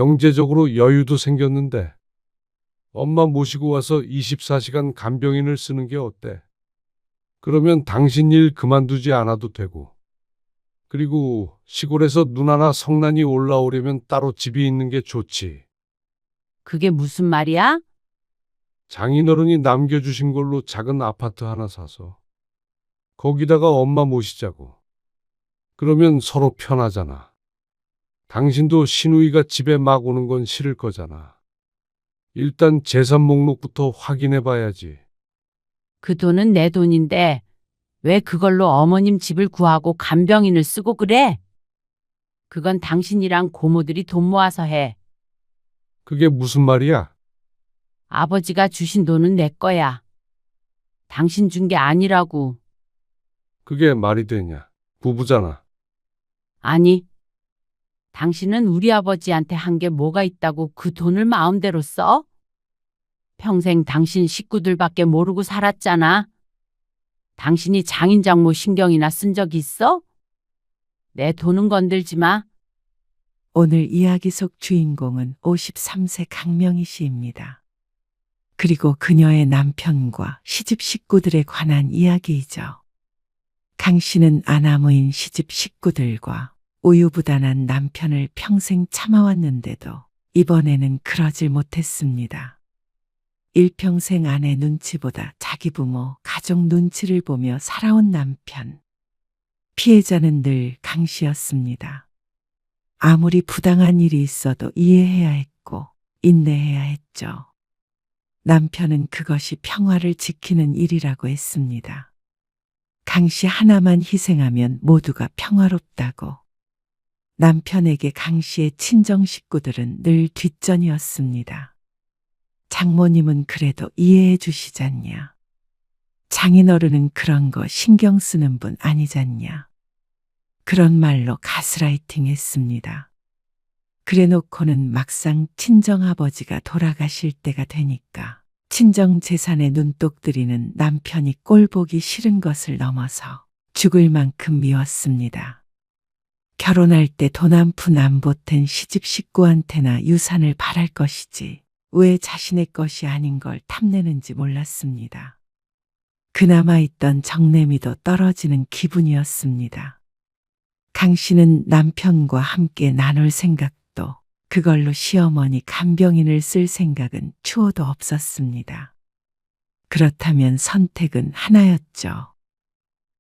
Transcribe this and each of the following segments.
경제적으로 여유도 생겼는데 엄마 모시고 와서 24시간 간병인을 쓰는 게 어때? 그러면 당신 일 그만두지 않아도 되고. 그리고 시골에서 누나나 성난이 올라오려면 따로 집이 있는 게 좋지. 그게 무슨 말이야? 장인어른이 남겨주신 걸로 작은 아파트 하나 사서 거기다가 엄마 모시자고. 그러면 서로 편하잖아. 당신도 시누이가 집에 막 오는 건 싫을 거잖아. 일단 재산 목록부터 확인해 봐야지. 그 돈은 내 돈인데 왜 그걸로 어머님 집을 구하고 간병인을 쓰고 그래? 그건 당신이랑 고모들이 돈 모아서 해. 그게 무슨 말이야? 아버지가 주신 돈은 내 거야. 당신 준 게 아니라고. 그게 말이 되냐? 부부잖아. 아니, 당신은 우리 아버지한테 한 게 뭐가 있다고 그 돈을 마음대로 써? 평생 당신 식구들밖에 모르고 살았잖아. 당신이 장인 장모 신경이나 쓴 적 있어? 내 돈은 건들지 마. 오늘 이야기 속 주인공은 53세 강명희 씨입니다. 그리고 그녀의 남편과 시집 식구들에 관한 이야기이죠. 강 씨는 아나무인 시집 식구들과 우유부단한 남편을 평생 참아왔는데도 이번에는 그러질 못했습니다. 일평생 아내 눈치보다 자기 부모, 가족 눈치를 보며 살아온 남편. 피해자는 늘 강 씨였습니다. 아무리 부당한 일이 있어도 이해해야 했고 인내해야 했죠. 남편은 그것이 평화를 지키는 일이라고 했습니다. 강 씨 하나만 희생하면 모두가 평화롭다고. 남편에게 강 씨의 친정 식구들은 늘 뒷전이었습니다. 장모님은 그래도 이해해 주시잖냐. 장인어른은 그런 거 신경 쓰는 분 아니잖냐. 그런 말로 가스라이팅 했습니다. 그래 놓고는 막상 친정아버지가 돌아가실 때가 되니까 친정 재산에 눈독 들이는 남편이 꼴보기 싫은 것을 넘어서 죽을 만큼 미웠습니다. 결혼할 때 돈 한 푼 안 보탠 시집 식구한테나 유산을 바랄 것이지 왜 자신의 것이 아닌 걸 탐내는지 몰랐습니다. 그나마 있던 정내미도 떨어지는 기분이었습니다. 강 씨는 남편과 함께 나눌 생각도 그걸로 시어머니 간병인을 쓸 생각은 추호도 없었습니다. 그렇다면 선택은 하나였죠.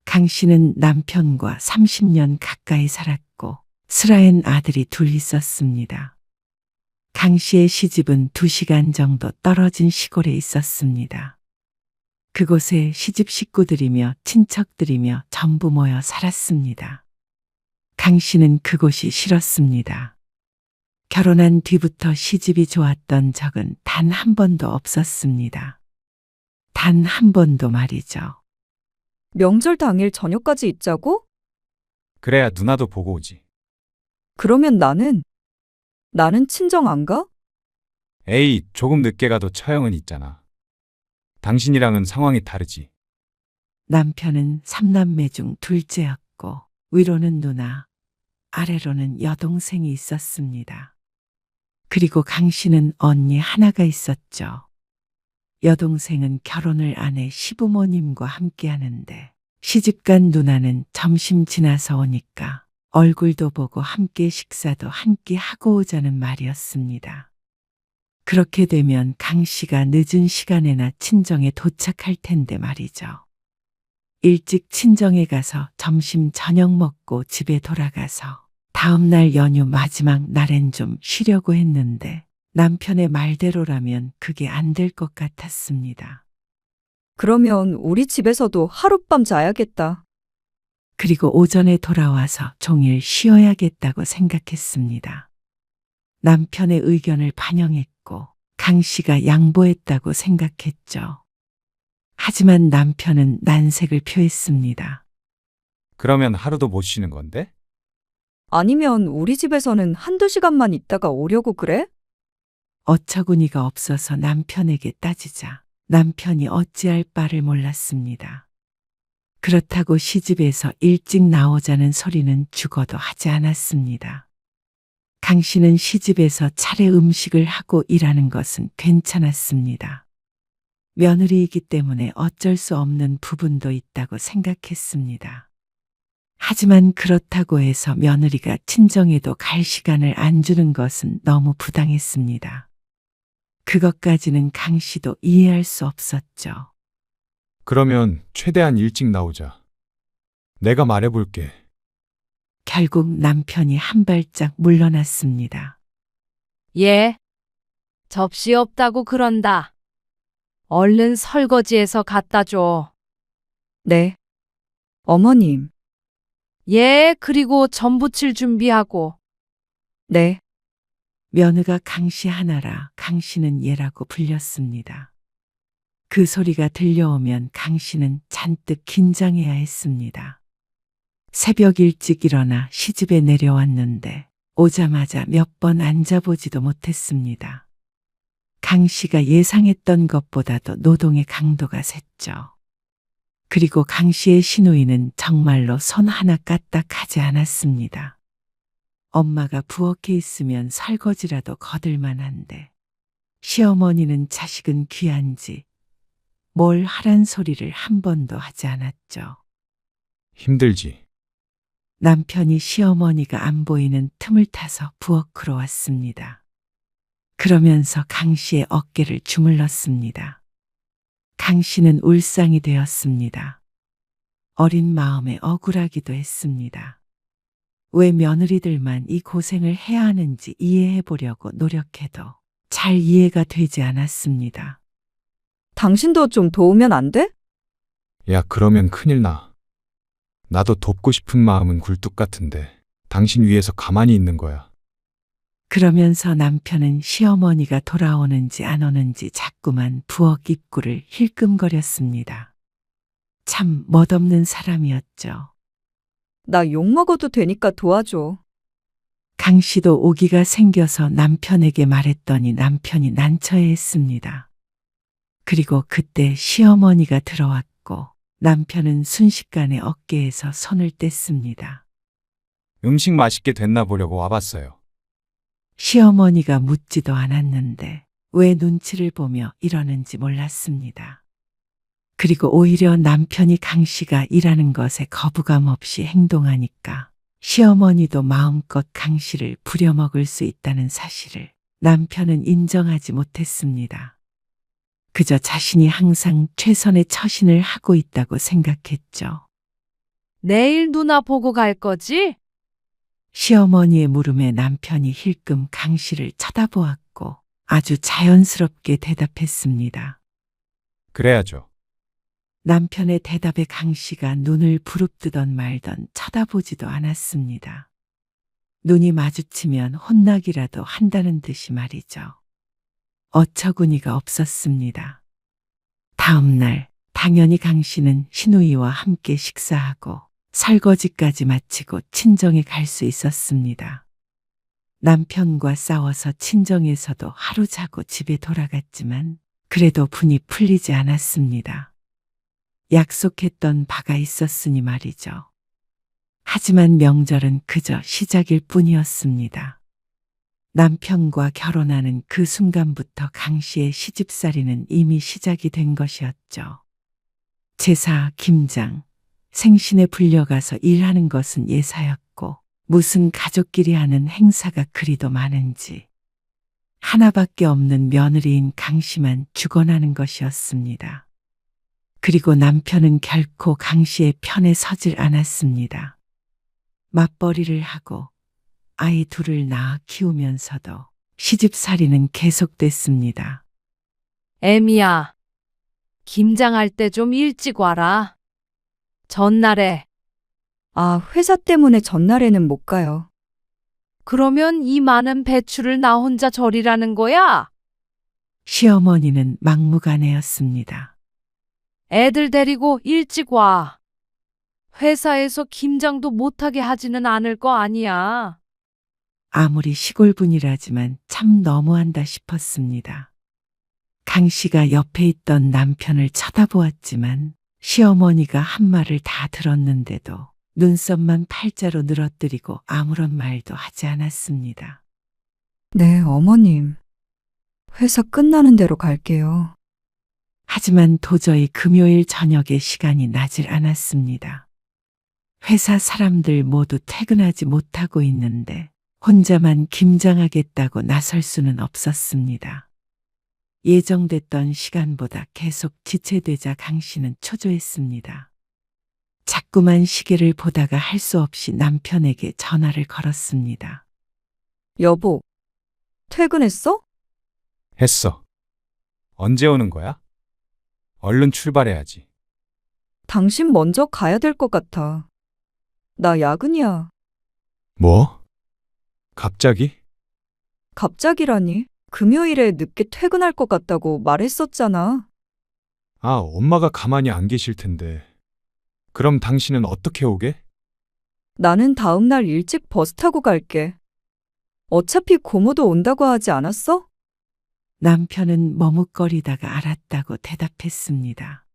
강 씨는 남편과 30년 가까이 살았고 슬아엔 아들이 둘 있었습니다. 강 씨의 시집은 2시간 정도 떨어진 시골에 있었습니다. 그곳에 시집 식구들이며 친척들이며 전부 모여 살았습니다. 강 씨는 그곳이 싫었습니다. 결혼한 뒤부터 시집이 좋았던 적은 단 한 번도 없었습니다. 단 한 번도 말이죠. 명절 당일 저녁까지 있자고? 그래야 누나도 보고 오지. 그러면 나는 친정 안 가? 에이, 조금 늦게 가도 처형은 있잖아. 당신이랑은 상황이 다르지. 남편은 3남매 중 둘째였고 위로는 누나, 아래로는 여동생이 있었습니다. 그리고 강 씨는 언니 하나가 있었죠. 여동생은 결혼을 안 해 시부모님과 함께 하는데 시집간 누나는 점심 지나서 오니까 얼굴도 보고 함께 식사도 한 끼 하고 오자는 말이었습니다. 그렇게 되면 강 씨가 늦은 시간에나 친정에 도착할 텐데 말이죠. 일찍 친정에 가서 점심 저녁 먹고 집에 돌아가서 다음날 연휴 마지막 날엔 좀 쉬려고 했는데 남편의 말대로라면 그게 안 될 것 같았습니다. 그러면 우리 집에서도 하룻밤 자야겠다. 그리고 오전에 돌아와서 종일 쉬어야겠다고 생각했습니다. 남편의 의견을 반영했고 강 씨가 양보했다고 생각했죠. 하지만 남편은 난색을 표했습니다. 그러면 하루도 못 쉬는 건데? 아니면 우리 집에서는 1~2시간만 있다가 오려고 그래? 어처구니가 없어서 남편에게 따지자 남편이 어찌할 바를 몰랐습니다. 그렇다고 시집에서 일찍 나오자는 소리는 죽어도 하지 않았습니다. 강 씨는 시집에서 차례 음식을 하고 일하는 것은 괜찮았습니다. 며느리이기 때문에 어쩔 수 없는 부분도 있다고 생각했습니다. 하지만 그렇다고 해서 며느리가 친정에도 갈 시간을 안 주는 것은 너무 부당했습니다. 그것까지는 강 씨도 이해할 수 없었죠. 그러면 최대한 일찍 나오자. 내가 말해볼게. 결국 남편이 한 발짝 물러났습니다. 예. 접시 없다고 그런다. 얼른 설거지해서 갖다 줘. 네. 어머님. 예, 그리고 전 부칠 준비하고. 네. 며느가 강 씨 하나라 강 씨는 얘라고 불렸습니다. 그 소리가 들려오면 강 씨는 잔뜩 긴장해야 했습니다. 새벽 일찍 일어나 시집에 내려왔는데 오자마자 몇 번 앉아보지도 못했습니다. 강 씨가 예상했던 것보다도 노동의 강도가 셌죠. 그리고 강 씨의 시누이는 정말로 손 하나 까딱하지 않았습니다. 엄마가 부엌에 있으면 설거지라도 거들만한데 시어머니는 자식은 귀한지 뭘 하란 소리를 한 번도 하지 않았죠. 힘들지. 남편이 시어머니가 안 보이는 틈을 타서 부엌으로 왔습니다. 그러면서 강 씨의 어깨를 주물렀습니다. 강 씨는 울상이 되었습니다. 어린 마음에 억울하기도 했습니다. 왜 며느리들만 이 고생을 해야 하는지 이해해 보려고 노력해도 잘 이해가 되지 않았습니다. 당신도 좀 도우면 안 돼? 야, 그러면 큰일 나. 나도 돕고 싶은 마음은 굴뚝 같은데 당신 위해서 가만히 있는 거야. 그러면서 남편은 시어머니가 돌아오는지 안 오는지 자꾸만 부엌 입구를 힐끔거렸습니다. 참 멋없는 사람이었죠. 나 욕 먹어도 되니까 도와줘. 강 씨도 오기가 생겨서 남편에게 말했더니 남편이 난처해했습니다. 그리고 그때 시어머니가 들어왔고 남편은 순식간에 어깨에서 손을 뗐습니다. 음식 맛있게 됐나 보려고 와봤어요. 시어머니가 묻지도 않았는데 왜 눈치를 보며 이러는지 몰랐습니다. 그리고 오히려 남편이 강 씨가 일하는 것에 거부감 없이 행동하니까 시어머니도 마음껏 강 씨를 부려먹을 수 있다는 사실을 남편은 인정하지 못했습니다. 그저 자신이 항상 최선의 처신을 하고 있다고 생각했죠. 내일 누나 보고 갈 거지? 시어머니의 물음에 남편이 힐끔 강 씨를 쳐다보았고 아주 자연스럽게 대답했습니다. 그래야죠. 남편의 대답에 강 씨가 눈을 부릅뜨던 말던 쳐다보지도 않았습니다. 눈이 마주치면 혼나기라도 한다는 듯이 말이죠. 어처구니가 없었습니다. 다음 날 당연히 강 씨는 시누이와 함께 식사하고 설거지까지 마치고 친정에 갈 수 있었습니다. 남편과 싸워서 친정에서도 하루 자고 집에 돌아갔지만 그래도 분이 풀리지 않았습니다. 약속했던 바가 있었으니 말이죠. 하지만 명절은 그저 시작일 뿐이었습니다. 남편과 결혼하는 그 순간부터 강 씨의 시집살이는 이미 시작이 된 것이었죠. 제사, 김장, 생신에 불려가서 일하는 것은 예사였고 무슨 가족끼리 하는 행사가 그리도 많은지 하나밖에 없는 며느리인 강 씨만 죽어나는 것이었습니다. 그리고 남편은 결코 강 씨의 편에 서질 않았습니다. 맞벌이를 하고 아이 둘을 낳아 키우면서도 시집살이는 계속됐습니다. 애미야, 김장할 때 좀 일찍 와라. 전날에. 아, 회사 때문에 전날에는 못 가요. 그러면 이 많은 배추를 나 혼자 절이라는 거야? 시어머니는 막무가내였습니다. 애들 데리고 일찍 와. 회사에서 김장도 못하게 하지는 않을 거 아니야. 아무리 시골분이라지만 참 너무한다 싶었습니다. 강 씨가 옆에 있던 남편을 쳐다보았지만 시어머니가 한 말을 다 들었는데도 눈썹만 팔자로 늘어뜨리고 아무런 말도 하지 않았습니다. 네, 어머님. 회사 끝나는 대로 갈게요. 하지만 도저히 금요일 저녁에 시간이 나질 않았습니다. 회사 사람들 모두 퇴근하지 못하고 있는데 혼자만 김장하겠다고 나설 수는 없었습니다. 예정됐던 시간보다 계속 지체되자 강 씨는 초조했습니다. 자꾸만 시계를 보다가 할 수 없이 남편에게 전화를 걸었습니다. 여보, 퇴근했어? 했어. 언제 오는 거야? 얼른 출발해야지. 당신 먼저 가야 될 것 같아. 나 야근이야. 뭐? 갑자기? 갑자기라니? 금요일에 늦게 퇴근할 것 같다고 말했었잖아. 아, 엄마가 가만히 안 계실 텐데. 그럼 당신은 어떻게 오게? 나는 다음 날 일찍 버스 타고 갈게. 어차피 고모도 온다고 하지 않았어? 남편은 머뭇거리다가 알았다고 대답했습니다.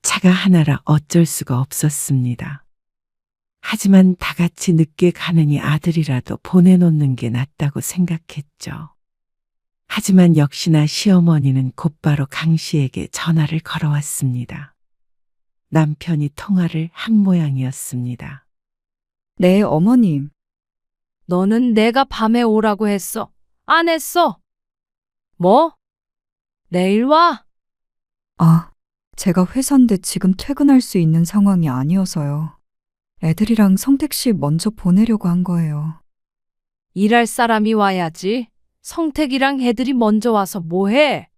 차가 하나라 어쩔 수가 없었습니다. 하지만 다 같이 늦게 가느니 아들이라도 보내놓는 게 낫다고 생각했죠. 하지만 역시나 시어머니는 곧바로 강 씨에게 전화를 걸어왔습니다. 남편이 통화를 한 모양이었습니다. 네, 어머님. 너는 내가 밤에 오라고 했어. 안 했어? 뭐? 내일 와? 아, 제가 회사인데 지금 퇴근할 수 있는 상황이 아니어서요. 애들이랑 성택 씨 먼저 보내려고 한 거예요. 일할 사람이 와야지. 성택이랑 애들이 먼저 와서 뭐해?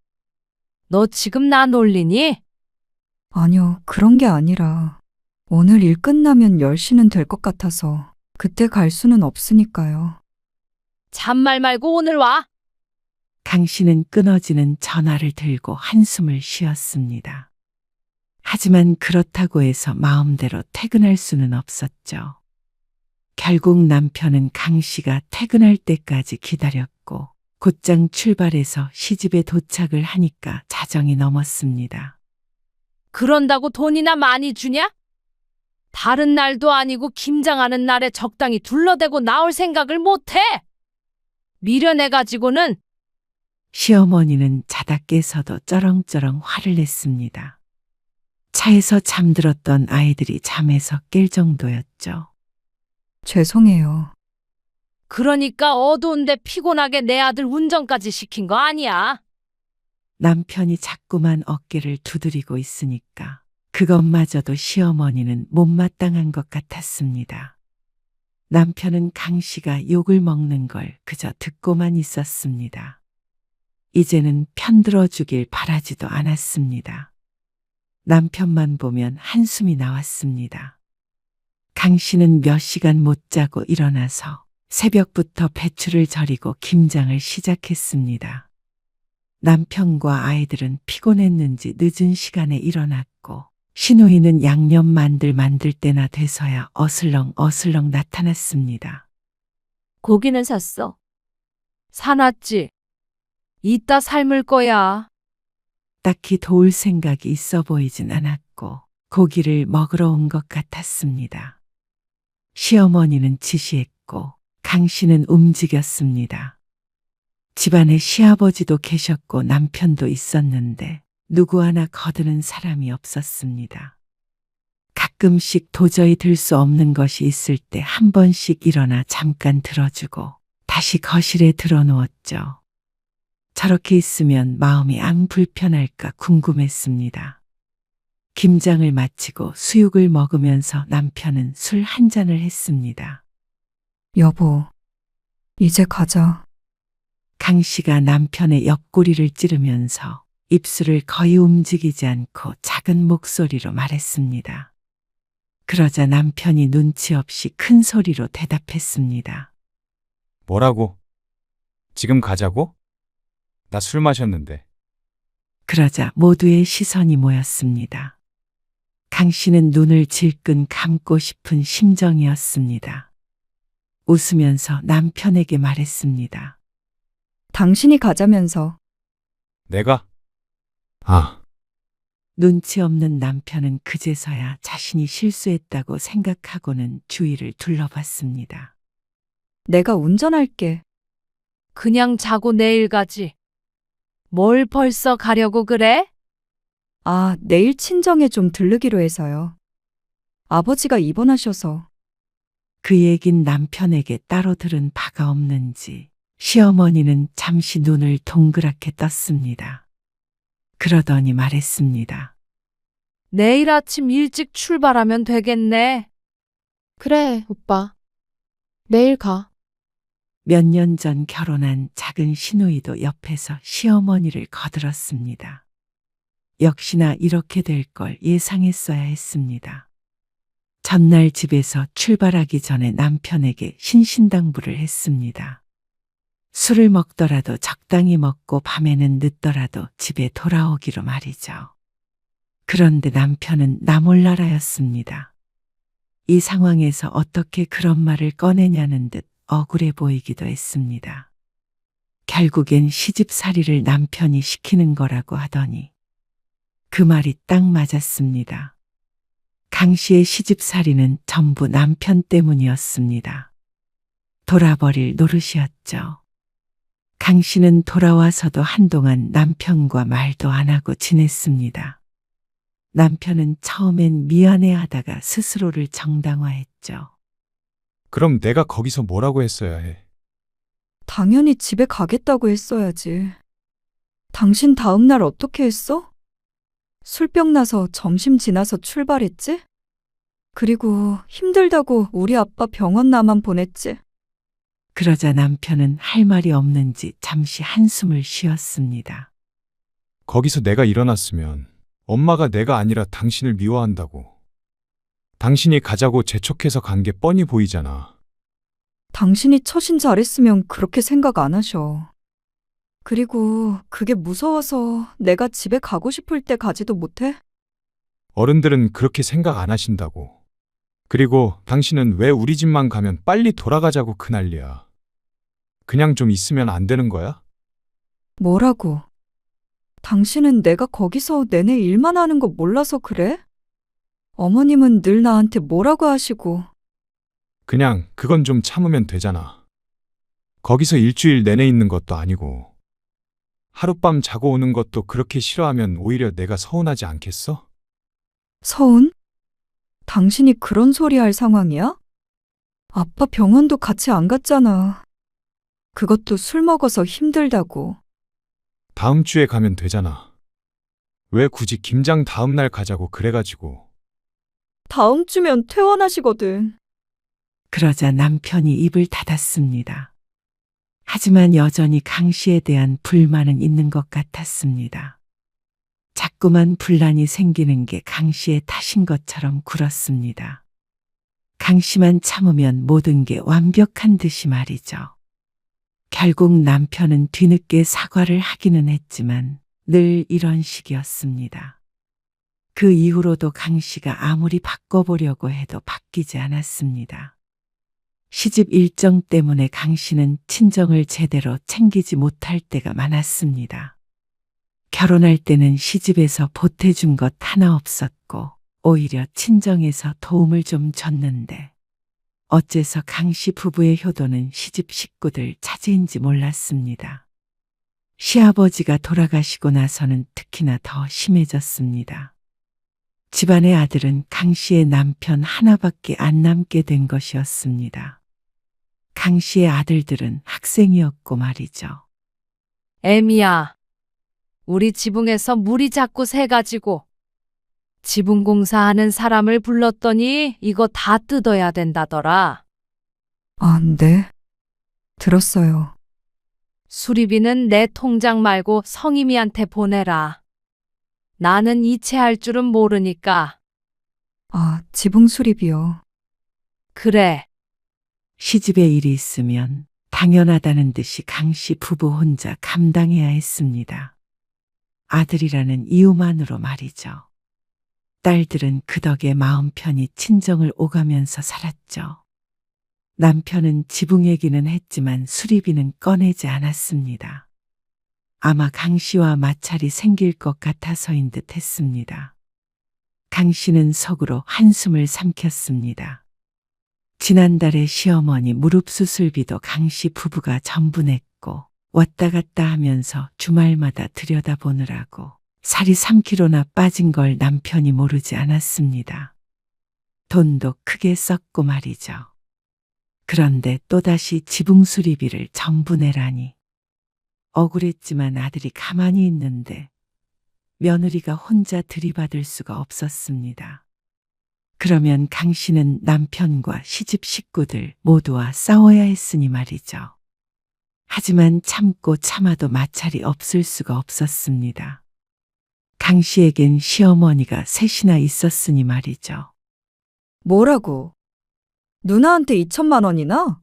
너 지금 나 놀리니? 아니요, 그런 게 아니라 오늘 일 끝나면 10시는 될 것 같아서 그때 갈 수는 없으니까요. 잔말 말고 오늘 와. 강 씨는 끊어지는 전화를 들고 한숨을 쉬었습니다. 하지만 그렇다고 해서 마음대로 퇴근할 수는 없었죠. 결국 남편은 강 씨가 퇴근할 때까지 기다렸고 곧장 출발해서 시집에 도착을 하니까 자정이 넘었습니다. 그런다고 돈이나 많이 주냐? 다른 날도 아니고 김장하는 날에 적당히 둘러대고 나올 생각을 못해. 미련해가지고는. 시어머니는 자다 깨서도 쩌렁쩌렁 화를 냈습니다. 차에서 잠들었던 아이들이 잠에서 깰 정도였죠. 죄송해요. 그러니까 어두운데 피곤하게 내 아들 운전까지 시킨 거 아니야. 남편이 자꾸만 어깨를 두드리고 있으니까 그것마저도 시어머니는 못마땅한 것 같았습니다. 남편은 강 씨가 욕을 먹는 걸 그저 듣고만 있었습니다. 이제는 편들어 주길 바라지도 않았습니다. 남편만 보면 한숨이 나왔습니다. 강 씨는 몇 시간 못 자고 일어나서 새벽부터 배추를 절이고 김장을 시작했습니다. 남편과 아이들은 피곤했는지 늦은 시간에 일어났고 시누이는 양념 만들 때나 돼서야 어슬렁 나타났습니다. 고기는 샀어. 사놨지. 이따 삶을 거야. 딱히 도울 생각이 있어 보이진 않았고 고기를 먹으러 온 것 같았습니다. 시어머니는 지시했고 강 씨는 움직였습니다. 집안에 시아버지도 계셨고 남편도 있었는데 누구 하나 거드는 사람이 없었습니다. 가끔씩 도저히 들 수 없는 것이 있을 때 한 번씩 일어나 잠깐 들어주고 다시 거실에 들어누웠죠. 저렇게 있으면 마음이 안 불편할까 궁금했습니다. 김장을 마치고 수육을 먹으면서 남편은 술 한 잔을 했습니다. 여보, 이제 가자. 강 씨가 남편의 옆구리를 찌르면서 입술을 거의 움직이지 않고 작은 목소리로 말했습니다. 그러자 남편이 눈치 없이 큰 소리로 대답했습니다. 뭐라고? 지금 가자고? 나 술 마셨는데. 그러자 모두의 시선이 모였습니다. 강 씨는 눈을 질끈 감고 싶은 심정이었습니다. 웃으면서 남편에게 말했습니다. 당신이 가자면서. 내가? 아, 눈치 없는 남편은 그제서야 자신이 실수했다고 생각하고는 주위를 둘러봤습니다. 내가 운전할게. 그냥 자고 내일 가지. 뭘 벌써 가려고 그래? 아, 내일 친정에 좀 들르기로 해서요. 아버지가 입원하셔서. 그 얘긴 남편에게 따로 들은 바가 없는지 시어머니는 잠시 눈을 동그랗게 떴습니다. 그러더니 말했습니다. 내일 아침 일찍 출발하면 되겠네. 그래, 오빠. 내일 가. 몇 년 전 결혼한 작은 시누이도 옆에서 시어머니를 거들었습니다. 역시나 이렇게 될 걸 예상했어야 했습니다. 전날 집에서 출발하기 전에 남편에게 신신당부를 했습니다. 술을 먹더라도 적당히 먹고 밤에는 늦더라도 집에 돌아오기로 말이죠. 그런데 남편은 나몰라라였습니다. 이 상황에서 어떻게 그런 말을 꺼내냐는 듯 억울해 보이기도 했습니다. 결국엔 시집살이를 남편이 시키는 거라고 하더니 그 말이 딱 맞았습니다. 강 씨의 시집살이는 전부 남편 때문이었습니다. 돌아버릴 노릇이었죠. 강 씨는 돌아와서도 한동안 남편과 말도 안 하고 지냈습니다. 남편은 처음엔 미안해하다가 스스로를 정당화했죠. 그럼 내가 거기서 뭐라고 했어야 해? 당연히 집에 가겠다고 했어야지. 당신 다음 날 어떻게 했어? 술병 나서 점심 지나서 출발했지? 그리고 힘들다고 우리 아빠 병원 나만 보냈지? 그러자 남편은 할 말이 없는지 잠시 한숨을 쉬었습니다. 거기서 내가 일어났으면 엄마가 내가 아니라 당신을 미워한다고. 당신이 가자고 재촉해서 간 게 뻔히 보이잖아. 당신이 처신 잘했으면 그렇게 생각 안 하셔. 그리고 그게 무서워서 내가 집에 가고 싶을 때 가지도 못해? 어른들은 그렇게 생각 안 하신다고. 그리고 당신은 왜 우리 집만 가면 빨리 돌아가자고 그 난리야. 그냥 좀 있으면 안 되는 거야? 뭐라고? 당신은 내가 거기서 내내 일만 하는 거 몰라서 그래? 어머님은 늘 나한테 뭐라고 하시고. 그냥 그건 좀 참으면 되잖아. 거기서 일주일 내내 있는 것도 아니고. 하룻밤 자고 오는 것도 그렇게 싫어하면 오히려 내가 서운하지 않겠어? 서운? 당신이 그런 소리 할 상황이야? 아빠 병원도 같이 안 갔잖아. 그것도 술 먹어서 힘들다고. 다음 주에 가면 되잖아. 왜 굳이 김장 다음 날 가자고 그래가지고. 다음 주면 퇴원하시거든. 그러자 남편이 입을 닫았습니다. 하지만 여전히 강 씨에 대한 불만은 있는 것 같았습니다. 자꾸만 분란이 생기는 게 강 씨의 탓인 것처럼 굴었습니다. 강 씨만 참으면 모든 게 완벽한 듯이 말이죠. 결국 남편은 뒤늦게 사과를 하기는 했지만 늘 이런 식이었습니다. 그 이후로도 강 씨가 아무리 바꿔보려고 해도 바뀌지 않았습니다. 시집 일정 때문에 강 씨는 친정을 제대로 챙기지 못할 때가 많았습니다. 결혼할 때는 시집에서 보태준 것 하나 없었고 오히려 친정에서 도움을 좀 줬는데 어째서 강 씨 부부의 효도는 시집 식구들 차지인지 몰랐습니다. 시아버지가 돌아가시고 나서는 특히나 더 심해졌습니다. 집안의 아들은 강 씨의 남편 하나밖에 안 남게 된 것이었습니다. 강 씨의 아들들은 학생이었고 말이죠. 애미야, 우리 지붕에서 물이 자꾸 새가지고 지붕 공사하는 사람을 불렀더니 이거 다 뜯어야 된다더라. 아, 네. 들었어요. 수리비는 내 통장 말고 성임이한테 보내라. 나는 이체할 줄은 모르니까. 아, 지붕 수리비요. 그래. 시집에 일이 있으면 당연하다는 듯이 강 씨 부부 혼자 감당해야 했습니다. 아들이라는 이유만으로 말이죠. 딸들은 그 덕에 마음 편히 친정을 오가면서 살았죠. 남편은 지붕 얘기는 했지만 수리비는 꺼내지 않았습니다. 아마 강 씨와 마찰이 생길 것 같아서인 듯 했습니다. 강 씨는 속으로 한숨을 삼켰습니다. 지난달에 시어머니 무릎 수술비도 강 씨 부부가 전부 냈고 왔다 갔다 하면서 주말마다 들여다보느라고 살이 3kg나 빠진 걸 남편이 모르지 않았습니다. 돈도 크게 썼고 말이죠. 그런데 또다시 지붕 수리비를 전부 내라니. 억울했지만 아들이 가만히 있는데 며느리가 혼자 들이받을 수가 없었습니다. 그러면 강 씨는 남편과 시집 식구들 모두와 싸워야 했으니 말이죠. 하지만 참고 참아도 마찰이 없을 수가 없었습니다. 강 씨에겐 시어머니가 셋이나 있었으니 말이죠. 뭐라고? 누나한테 2천만 원이나?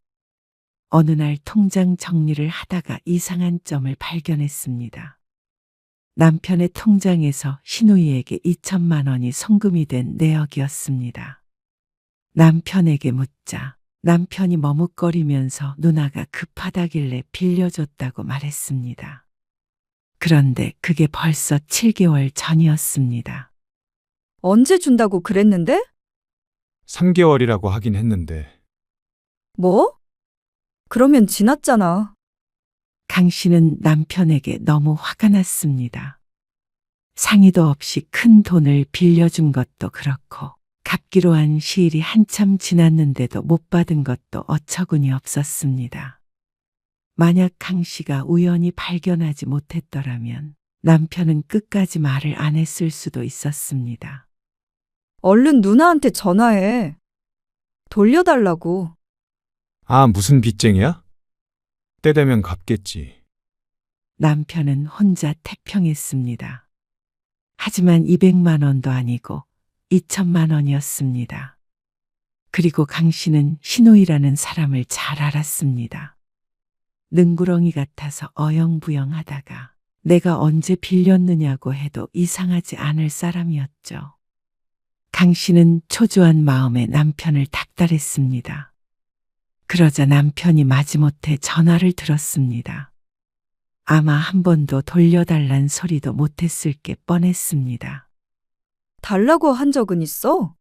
어느 날 통장 정리를 하다가 이상한 점을 발견했습니다. 남편의 통장에서 신우이에게 2천만 원이 송금이 된 내역이었습니다. 남편에게 묻자 남편이 머뭇거리면서 누나가 급하다길래 빌려줬다고 말했습니다. 그런데 그게 벌써 7개월 전이었습니다. 언제 준다고 그랬는데? 3개월이라고 하긴 했는데 뭐? 그러면 지났잖아. 강 씨는 남편에게 너무 화가 났습니다. 상의도 없이 큰 돈을 빌려준 것도 그렇고 갚기로 한 시일이 한참 지났는데도 못 받은 것도 어처구니 없었습니다. 만약 강 씨가 우연히 발견하지 못했더라면 남편은 끝까지 말을 안 했을 수도 있었습니다. 얼른 누나한테 전화해. 돌려달라고. 아, 무슨 빚쟁이야? 때 되면 갚겠지. 남편은 혼자 태평했습니다. 하지만 200만 원도 아니고 2천만 원이었습니다. 그리고 강 씨는 신우이라는 사람을 잘 알았습니다. 능구렁이 같아서 어영부영하다가 내가 언제 빌렸느냐고 해도 이상하지 않을 사람이었죠. 강 씨는 초조한 마음에 남편을 닥달했습니다. 그러자 남편이 마지못해 전화를 들었습니다. 아마 한 번도 돌려달란 소리도 못했을 게 뻔했습니다. 달라고 한 적은 있어?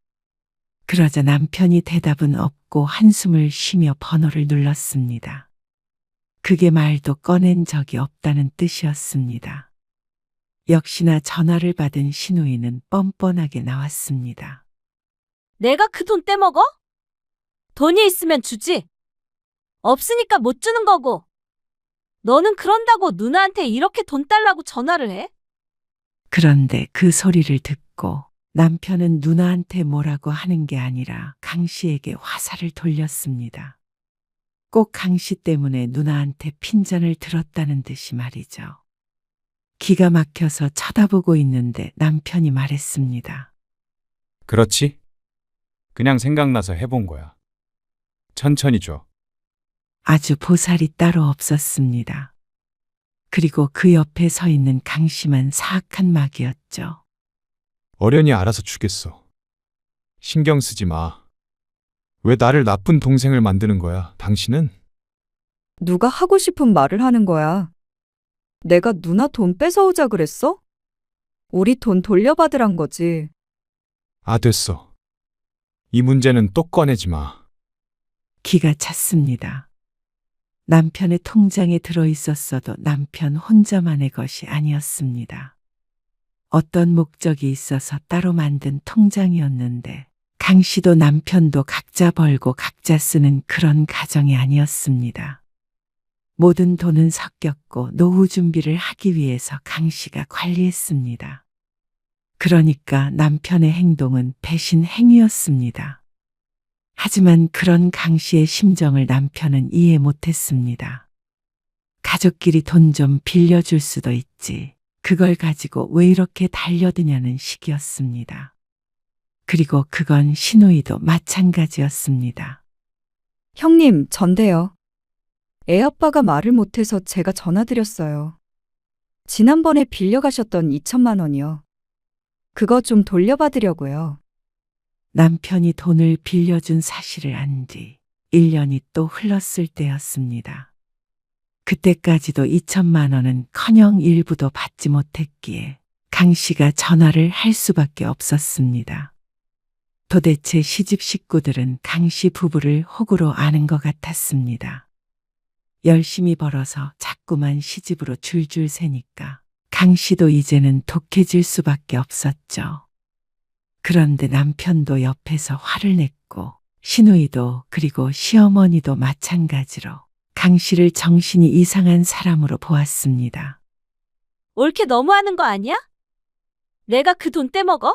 그러자 남편이 대답은 없고 한숨을 쉬며 번호를 눌렀습니다. 그게 말도 꺼낸 적이 없다는 뜻이었습니다. 역시나 전화를 받은 신우이는 뻔뻔하게 나왔습니다. 내가 그 돈 떼먹어? 돈이 있으면 주지. 없으니까 못 주는 거고. 너는 그런다고 누나한테 이렇게 돈 달라고 전화를 해? 그런데 그 소리를 듣고 남편은 누나한테 뭐라고 하는 게 아니라 강 씨에게 화살을 돌렸습니다. 꼭 강 씨 때문에 누나한테 핀잔을 들었다는 듯이 말이죠. 기가 막혀서 쳐다보고 있는데 남편이 말했습니다. 그렇지? 그냥 생각나서 해본 거야. 천천히 줘. 아주 보살이 따로 없었습니다. 그리고 그 옆에 서 있는 강 씨만 사악한 막이었죠. 어련히 알아서 주겠어. 신경 쓰지 마. 왜 나를 나쁜 동생을 만드는 거야, 당신은? 누가 하고 싶은 말을 하는 거야. 내가 누나 돈 뺏어오자 그랬어? 우리 돈 돌려받으란 거지. 아, 됐어. 이 문제는 또 꺼내지 마. 기가 찼습니다. 남편의 통장에 들어있었어도 남편 혼자만의 것이 아니었습니다. 어떤 목적이 있어서 따로 만든 통장이었는데 강 씨도 남편도 각자 벌고 각자 쓰는 그런 가정이 아니었습니다. 모든 돈은 섞였고 노후 준비를 하기 위해서 강 씨가 관리했습니다. 그러니까 남편의 행동은 배신 행위였습니다. 하지만 그런 강 씨의 심정을 남편은 이해 못했습니다. 가족끼리 돈 좀 빌려줄 수도 있지. 그걸 가지고 왜 이렇게 달려드냐는 식이었습니다. 그리고 그건 신우이도 마찬가지였습니다. 형님, 전데요. 애 아빠가 말을 못해서 제가 전화드렸어요. 지난번에 빌려가셨던 2천만 원이요. 그거 좀 돌려받으려고요. 남편이 돈을 빌려준 사실을 안 뒤 1년이 또 흘렀을 때였습니다. 그때까지도 2천만 원은 커녕 일부도 받지 못했기에 강 씨가 전화를 할 수밖에 없었습니다. 도대체 시집 식구들은 강 씨 부부를 호구로 아는 것 같았습니다. 열심히 벌어서 자꾸 자꾸만 시집으로 줄줄 새니까 강 씨도 이제는 독해질 수밖에 없었죠. 그런데 남편도 옆에서 화를 냈고 시누이도 그리고 시어머니도 마찬가지로 강 씨를 정신이 이상한 사람으로 보았습니다. 옳게 너무하는 거 아니야? 내가 그 돈 떼먹어?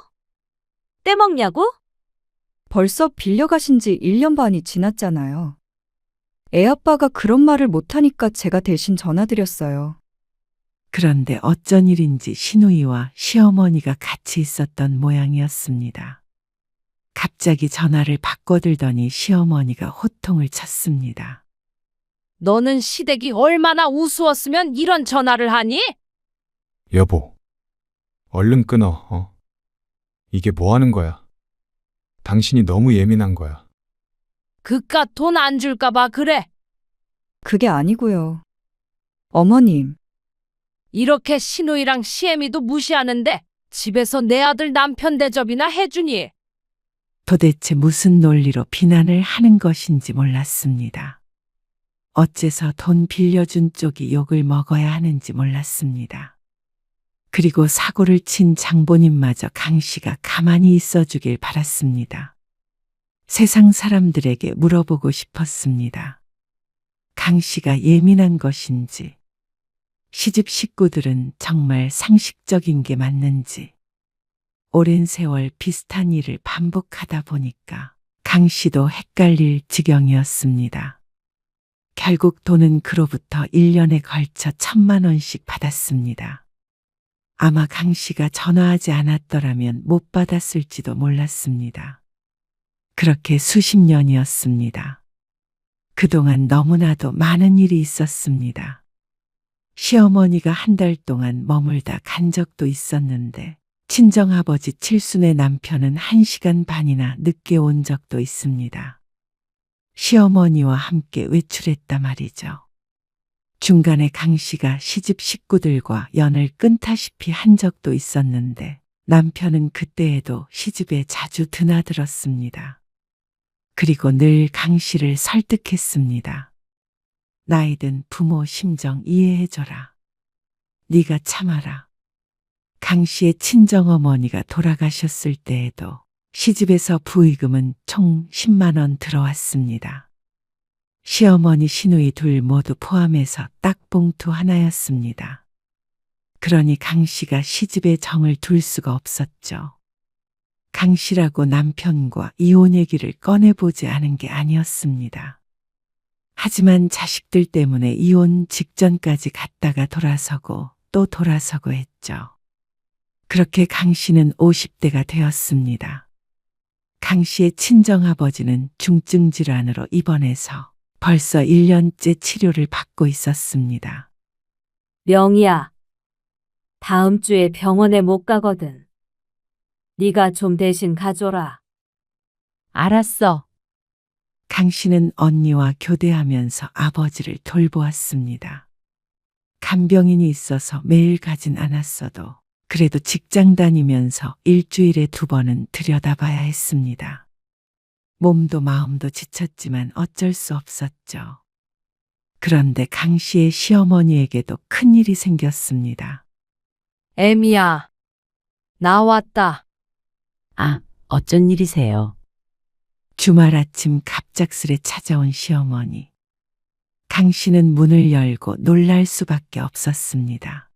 떼먹냐고? 벌써 빌려가신 지 1년 반이 지났잖아요. 애아빠가 그런 말을 못하니까 제가 대신 전화드렸어요. 그런데 어쩐 일인지 시누이와 시어머니가 같이 있었던 모양이었습니다. 갑자기 전화를 바꿔들더니 시어머니가 호통을 쳤습니다. 너는 시댁이 얼마나 우스웠으면 이런 전화를 하니? 여보, 얼른 끊어, 이게 뭐 하는 거야? 당신이 너무 예민한 거야. 그깟 돈 안 줄까봐 그래. 그게 아니고요. 어머님, 이렇게 시누이랑 시애미도 무시하는데 집에서 내 아들 남편 대접이나 해주니. 도대체 무슨 논리로 비난을 하는 것인지 몰랐습니다. 어째서 돈 빌려준 쪽이 욕을 먹어야 하는지 몰랐습니다. 그리고 사고를 친 장보님마저 강 씨가 가만히 있어 주길 바랐습니다. 세상 사람들에게 물어보고 싶었습니다. 강 씨가 예민한 것인지, 시집 식구들은 정말 상식적인 게 맞는지, 오랜 세월 비슷한 일을 반복하다 보니까 강 씨도 헷갈릴 지경이었습니다. 결국 돈은 그로부터 1년에 걸쳐 1,000만 원씩 받았습니다. 아마 강 씨가 전화하지 않았더라면 못 받았을지도 몰랐습니다. 그렇게 수십 년이었습니다. 그동안 너무나도 많은 일이 있었습니다. 시어머니가 한 달 동안 머물다 간 적도 있었는데 친정아버지 칠순의 남편은 1시간 반이나 늦게 온 적도 있습니다. 시어머니와 함께 외출했다 말이죠. 중간에 강 씨가 시집 식구들과 연을 끊다시피 한 적도 있었는데 남편은 그때에도 시집에 자주 드나들었습니다. 그리고 늘 강 씨를 설득했습니다. 나이든 부모 심정 이해해줘라. 네가 참아라. 강 씨의 친정어머니가 돌아가셨을 때에도 시집에서 부의금은 총 10만 원 들어왔습니다. 시어머니 시누이 둘 모두 포함해서 딱 봉투 하나였습니다. 그러니 강 씨가 시집에 정을 둘 수가 없었죠. 강 씨라고 남편과 이혼 얘기를 꺼내보지 않은 게 아니었습니다. 하지만 자식들 때문에 이혼 직전까지 갔다가 돌아서고 또 돌아서고 했죠. 그렇게 강 씨는 50대가 되었습니다. 강 씨의 친정아버지는 중증 질환으로 입원해서 벌써 1년째 치료를 받고 있었습니다. 명희야, 다음 주에 병원에 못 가거든. 네가 좀 대신 가줘라. 알았어. 강 씨는 언니와 교대하면서 아버지를 돌보았습니다. 간병인이 있어서 매일 가진 않았어도 그래도 직장 다니면서 일주일에 2번은 들여다봐야 했습니다. 몸도 마음도 지쳤지만 어쩔 수 없었죠. 그런데 강 씨의 시어머니에게도 큰일이 생겼습니다. 애미야, 나 왔다. 아, 어쩐 일이세요? 주말 아침 갑작스레 찾아온 시어머니. 강 씨는 문을 열고 놀랄 수밖에 없었습니다.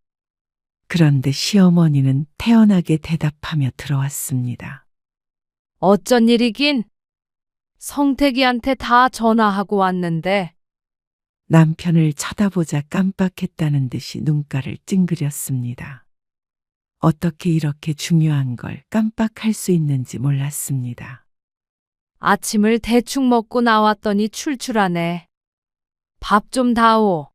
그런데 시어머니는 태연하게 대답하며 들어왔습니다. 어쩐 일이긴? 성택이한테 다 전화하고 왔는데. 남편을 쳐다보자 깜빡했다는 듯이 눈가를 찡그렸습니다. 어떻게 이렇게 중요한 걸 깜빡할 수 있는지 몰랐습니다. 아침을 대충 먹고 나왔더니 출출하네. 밥 좀 다오.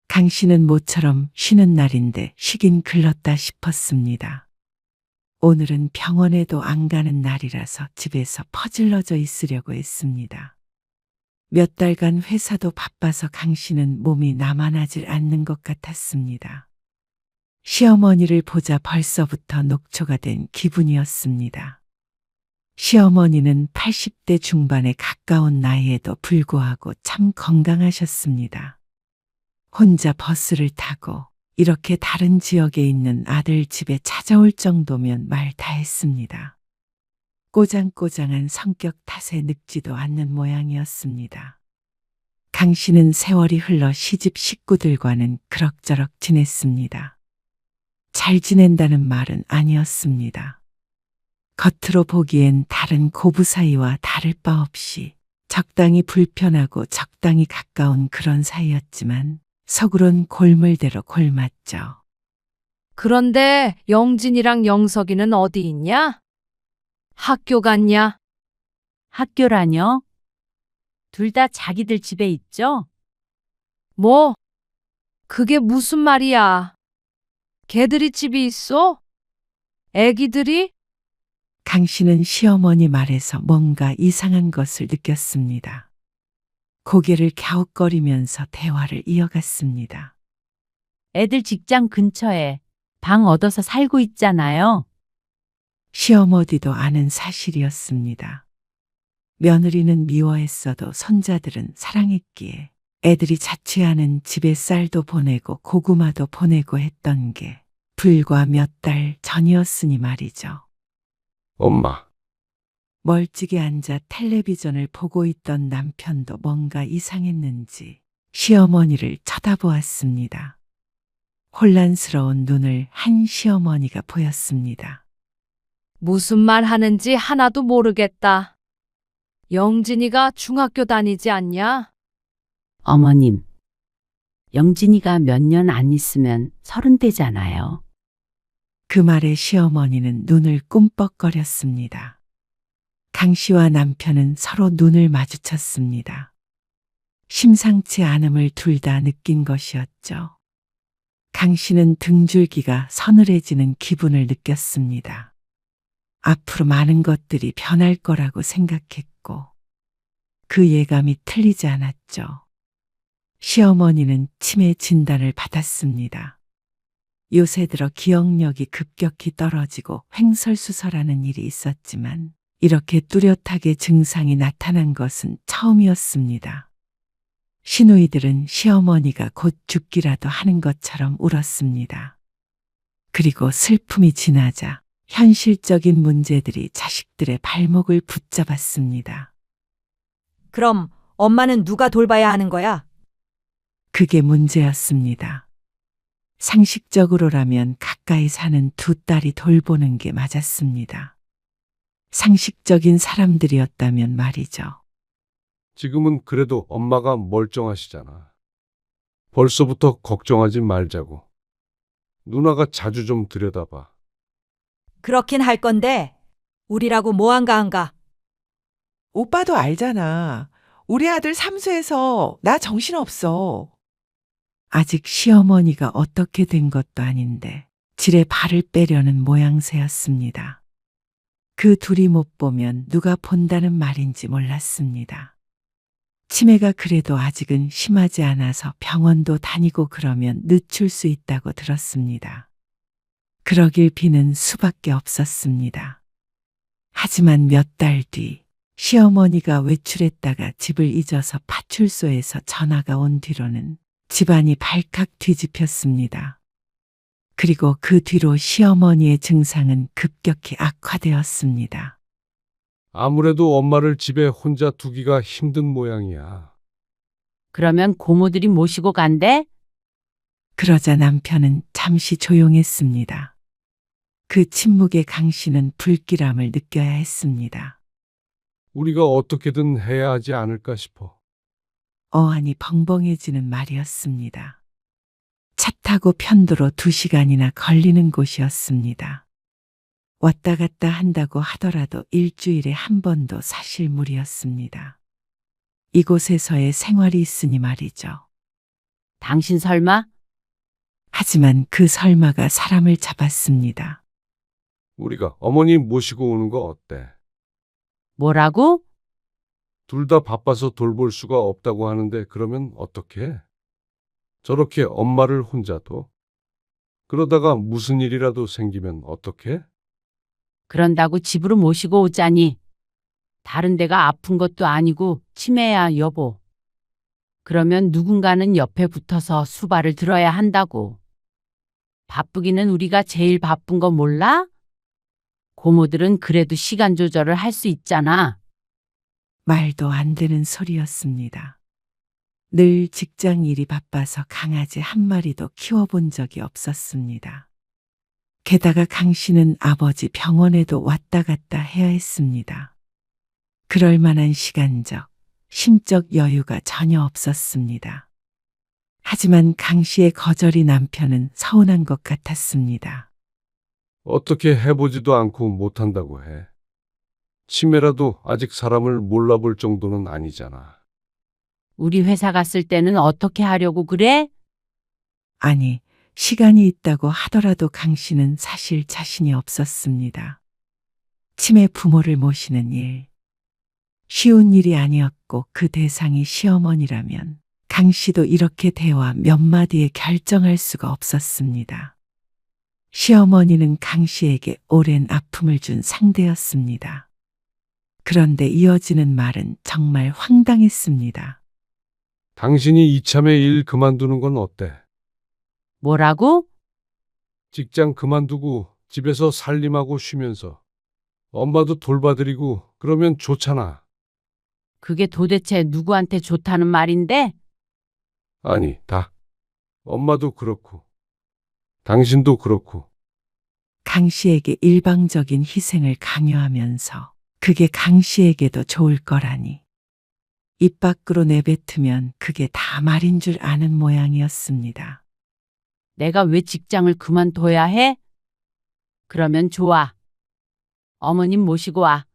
강 씨는 모처럼 쉬는 날인데 쉬긴 글렀다 싶었습니다. 오늘은 병원에도 안 가는 날이라서 집에서 퍼질러져 있으려고 했습니다. 몇 달간 회사도 바빠서 강 씨는 몸이 나만하질 않는 것 같았습니다. 시어머니를 보자 벌써부터 녹초가 된 기분이었습니다. 시어머니는 80대 중반에 가까운 나이에도 불구하고 참 건강하셨습니다. 혼자 버스를 타고 이렇게 다른 지역에 있는 아들 집에 찾아올 정도면 말 다 했습니다. 꼬장꼬장한 성격 탓에 늙지도 않는 모양이었습니다. 강 씨는 세월이 흘러 시집 식구들과는 그럭저럭 지냈습니다. 잘 지낸다는 말은 아니었습니다. 겉으로 보기엔 다른 고부 사이와 다를 바 없이 적당히 불편하고 적당히 가까운 그런 사이였지만 속으론 골물대로 골맞죠. 그런데 영진이랑 영석이는 어디 있냐? 학교 갔냐? 학교라뇨? 둘 다 자기들 집에 있죠? 뭐? 그게 무슨 말이야? 걔들이 집이 있어? 애기들이? 강 씨는 시어머니 말에서 뭔가 이상한 것을 느꼈습니다. 고개를 갸웃거리면서 대화를 이어갔습니다. 애들 직장 근처에 방 얻어서 살고 있잖아요. 시어머니도 아는 사실이었습니다. 며느리는 미워했어도 손자들은 사랑했기에 애들이 자취하는 집에 쌀도 보내고 고구마도 보내고 했던 게 불과 몇 달 전이었으니 말이죠. 엄마, 멀찍이 앉아 텔레비전을 보고 있던 남편도 뭔가 이상했는지 시어머니를 쳐다보았습니다. 혼란스러운 눈을 한 시어머니가 보였습니다. 무슨 말 하는지 하나도 모르겠다. 영진이가 중학교 다니지 않냐? 어머님, 영진이가 몇 년 안 있으면 30 되잖아요. 그 말에 시어머니는 눈을 꿈뻑거렸습니다. 강 씨와 남편은 서로 눈을 마주쳤습니다. 심상치 않음을 둘 다 느낀 것이었죠. 강 씨는 등줄기가 서늘해지는 기분을 느꼈습니다. 앞으로 많은 것들이 변할 거라고 생각했고 그 예감이 틀리지 않았죠. 시어머니는 치매 진단을 받았습니다. 요새 들어 기억력이 급격히 떨어지고 횡설수설하는 일이 있었지만 이렇게 뚜렷하게 증상이 나타난 것은 처음이었습니다. 시누이들은 시어머니가 곧 죽기라도 하는 것처럼 울었습니다. 그리고 슬픔이 지나자 현실적인 문제들이 자식들의 발목을 붙잡았습니다. 그럼 엄마는 누가 돌봐야 하는 거야? 그게 문제였습니다. 상식적으로라면 가까이 사는 두 딸이 돌보는 게 맞았습니다. 상식적인 사람들이었다면 말이죠. 지금은 그래도 엄마가 멀쩡하시잖아. 벌써부터 걱정하지 말자고. 누나가 자주 좀 들여다봐. 그렇긴 할 건데 우리라고 뭐 한가. 오빠도 알잖아. 우리 아들 삼수해서 나 정신없어. 아직 시어머니가 어떻게 된 것도 아닌데 질에 발을 빼려는 모양새였습니다. 그 둘이 못 보면 누가 본다는 말인지 몰랐습니다. 치매가 그래도 아직은 심하지 않아서 병원도 다니고 그러면 늦출 수 있다고 들었습니다. 그러길 비는 수밖에 없었습니다. 하지만 몇 달 뒤 시어머니가 외출했다가 집을 잊어서 파출소에서 전화가 온 뒤로는 집안이 발칵 뒤집혔습니다. 그리고 그 뒤로 시어머니의 증상은 급격히 악화되었습니다. 아무래도 엄마를 집에 혼자 두기가 힘든 모양이야. 그러면 고모들이 모시고 간대? 그러자 남편은 잠시 조용했습니다. 그 침묵에 강 씨는 불길함을 느껴야 했습니다. 우리가 어떻게든 해야 하지 않을까 싶어. 어안이 벙벙해지는 말이었습니다. 차 타고 편도로 2시간이나 걸리는 곳이었습니다. 왔다 갔다 한다고 하더라도 일주일에 한 번도 사실 무리였습니다. 이곳에서의 생활이 있으니 말이죠. 당신 설마? 하지만 그 설마가 사람을 잡았습니다. 우리가 어머니 모시고 오는 거 어때? 뭐라고? 둘 다 바빠서 돌볼 수가 없다고 하는데 그러면 어떡해? 저렇게 엄마를 혼자 둬? 그러다가 무슨 일이라도 생기면 어떡해? 그런다고 집으로 모시고 오자니. 다른 데가 아픈 것도 아니고 치매야, 여보. 그러면 누군가는 옆에 붙어서 수발을 들어야 한다고. 바쁘기는 우리가 제일 바쁜 거 몰라? 고모들은 그래도 시간 조절을 할 수 있잖아. 말도 안 되는 소리였습니다. 늘 직장 일이 바빠서 강아지 한 마리도 키워본 적이 없었습니다. 게다가 강 씨는 아버지 병원에도 왔다 갔다 해야 했습니다. 그럴 만한 시간적, 심적 여유가 전혀 없었습니다. 하지만 강 씨의 거절이 남편은 서운한 것 같았습니다. 어떻게 해보지도 않고 못한다고 해. 치매라도 아직 사람을 몰라볼 정도는 아니잖아. 우리 회사 갔을 때는 어떻게 하려고 그래? 아니, 시간이 있다고 하더라도 강 씨는 사실 자신이 없었습니다. 치매 부모를 모시는 일. 쉬운 일이 아니었고 그 대상이 시어머니라면 강 씨도 이렇게 대화 몇 마디에 결정할 수가 없었습니다. 시어머니는 강 씨에게 오랜 아픔을 준 상대였습니다. 그런데 이어지는 말은 정말 황당했습니다. 당신이 이참에 일 그만두는 건 어때? 뭐라고? 직장 그만두고 집에서 살림하고 쉬면서 엄마도 돌봐드리고 그러면 좋잖아. 그게 도대체 누구한테 좋다는 말인데? 아니, 다. 엄마도 그렇고 당신도 그렇고. 강 씨에게 일방적인 희생을 강요하면서 그게 강 씨에게도 좋을 거라니. 입 밖으로 내뱉으면 그게 다 말인 줄 아는 모양이었습니다. 내가 왜 직장을 그만둬야 해? 그러면 좋아. 어머님 모시고 와.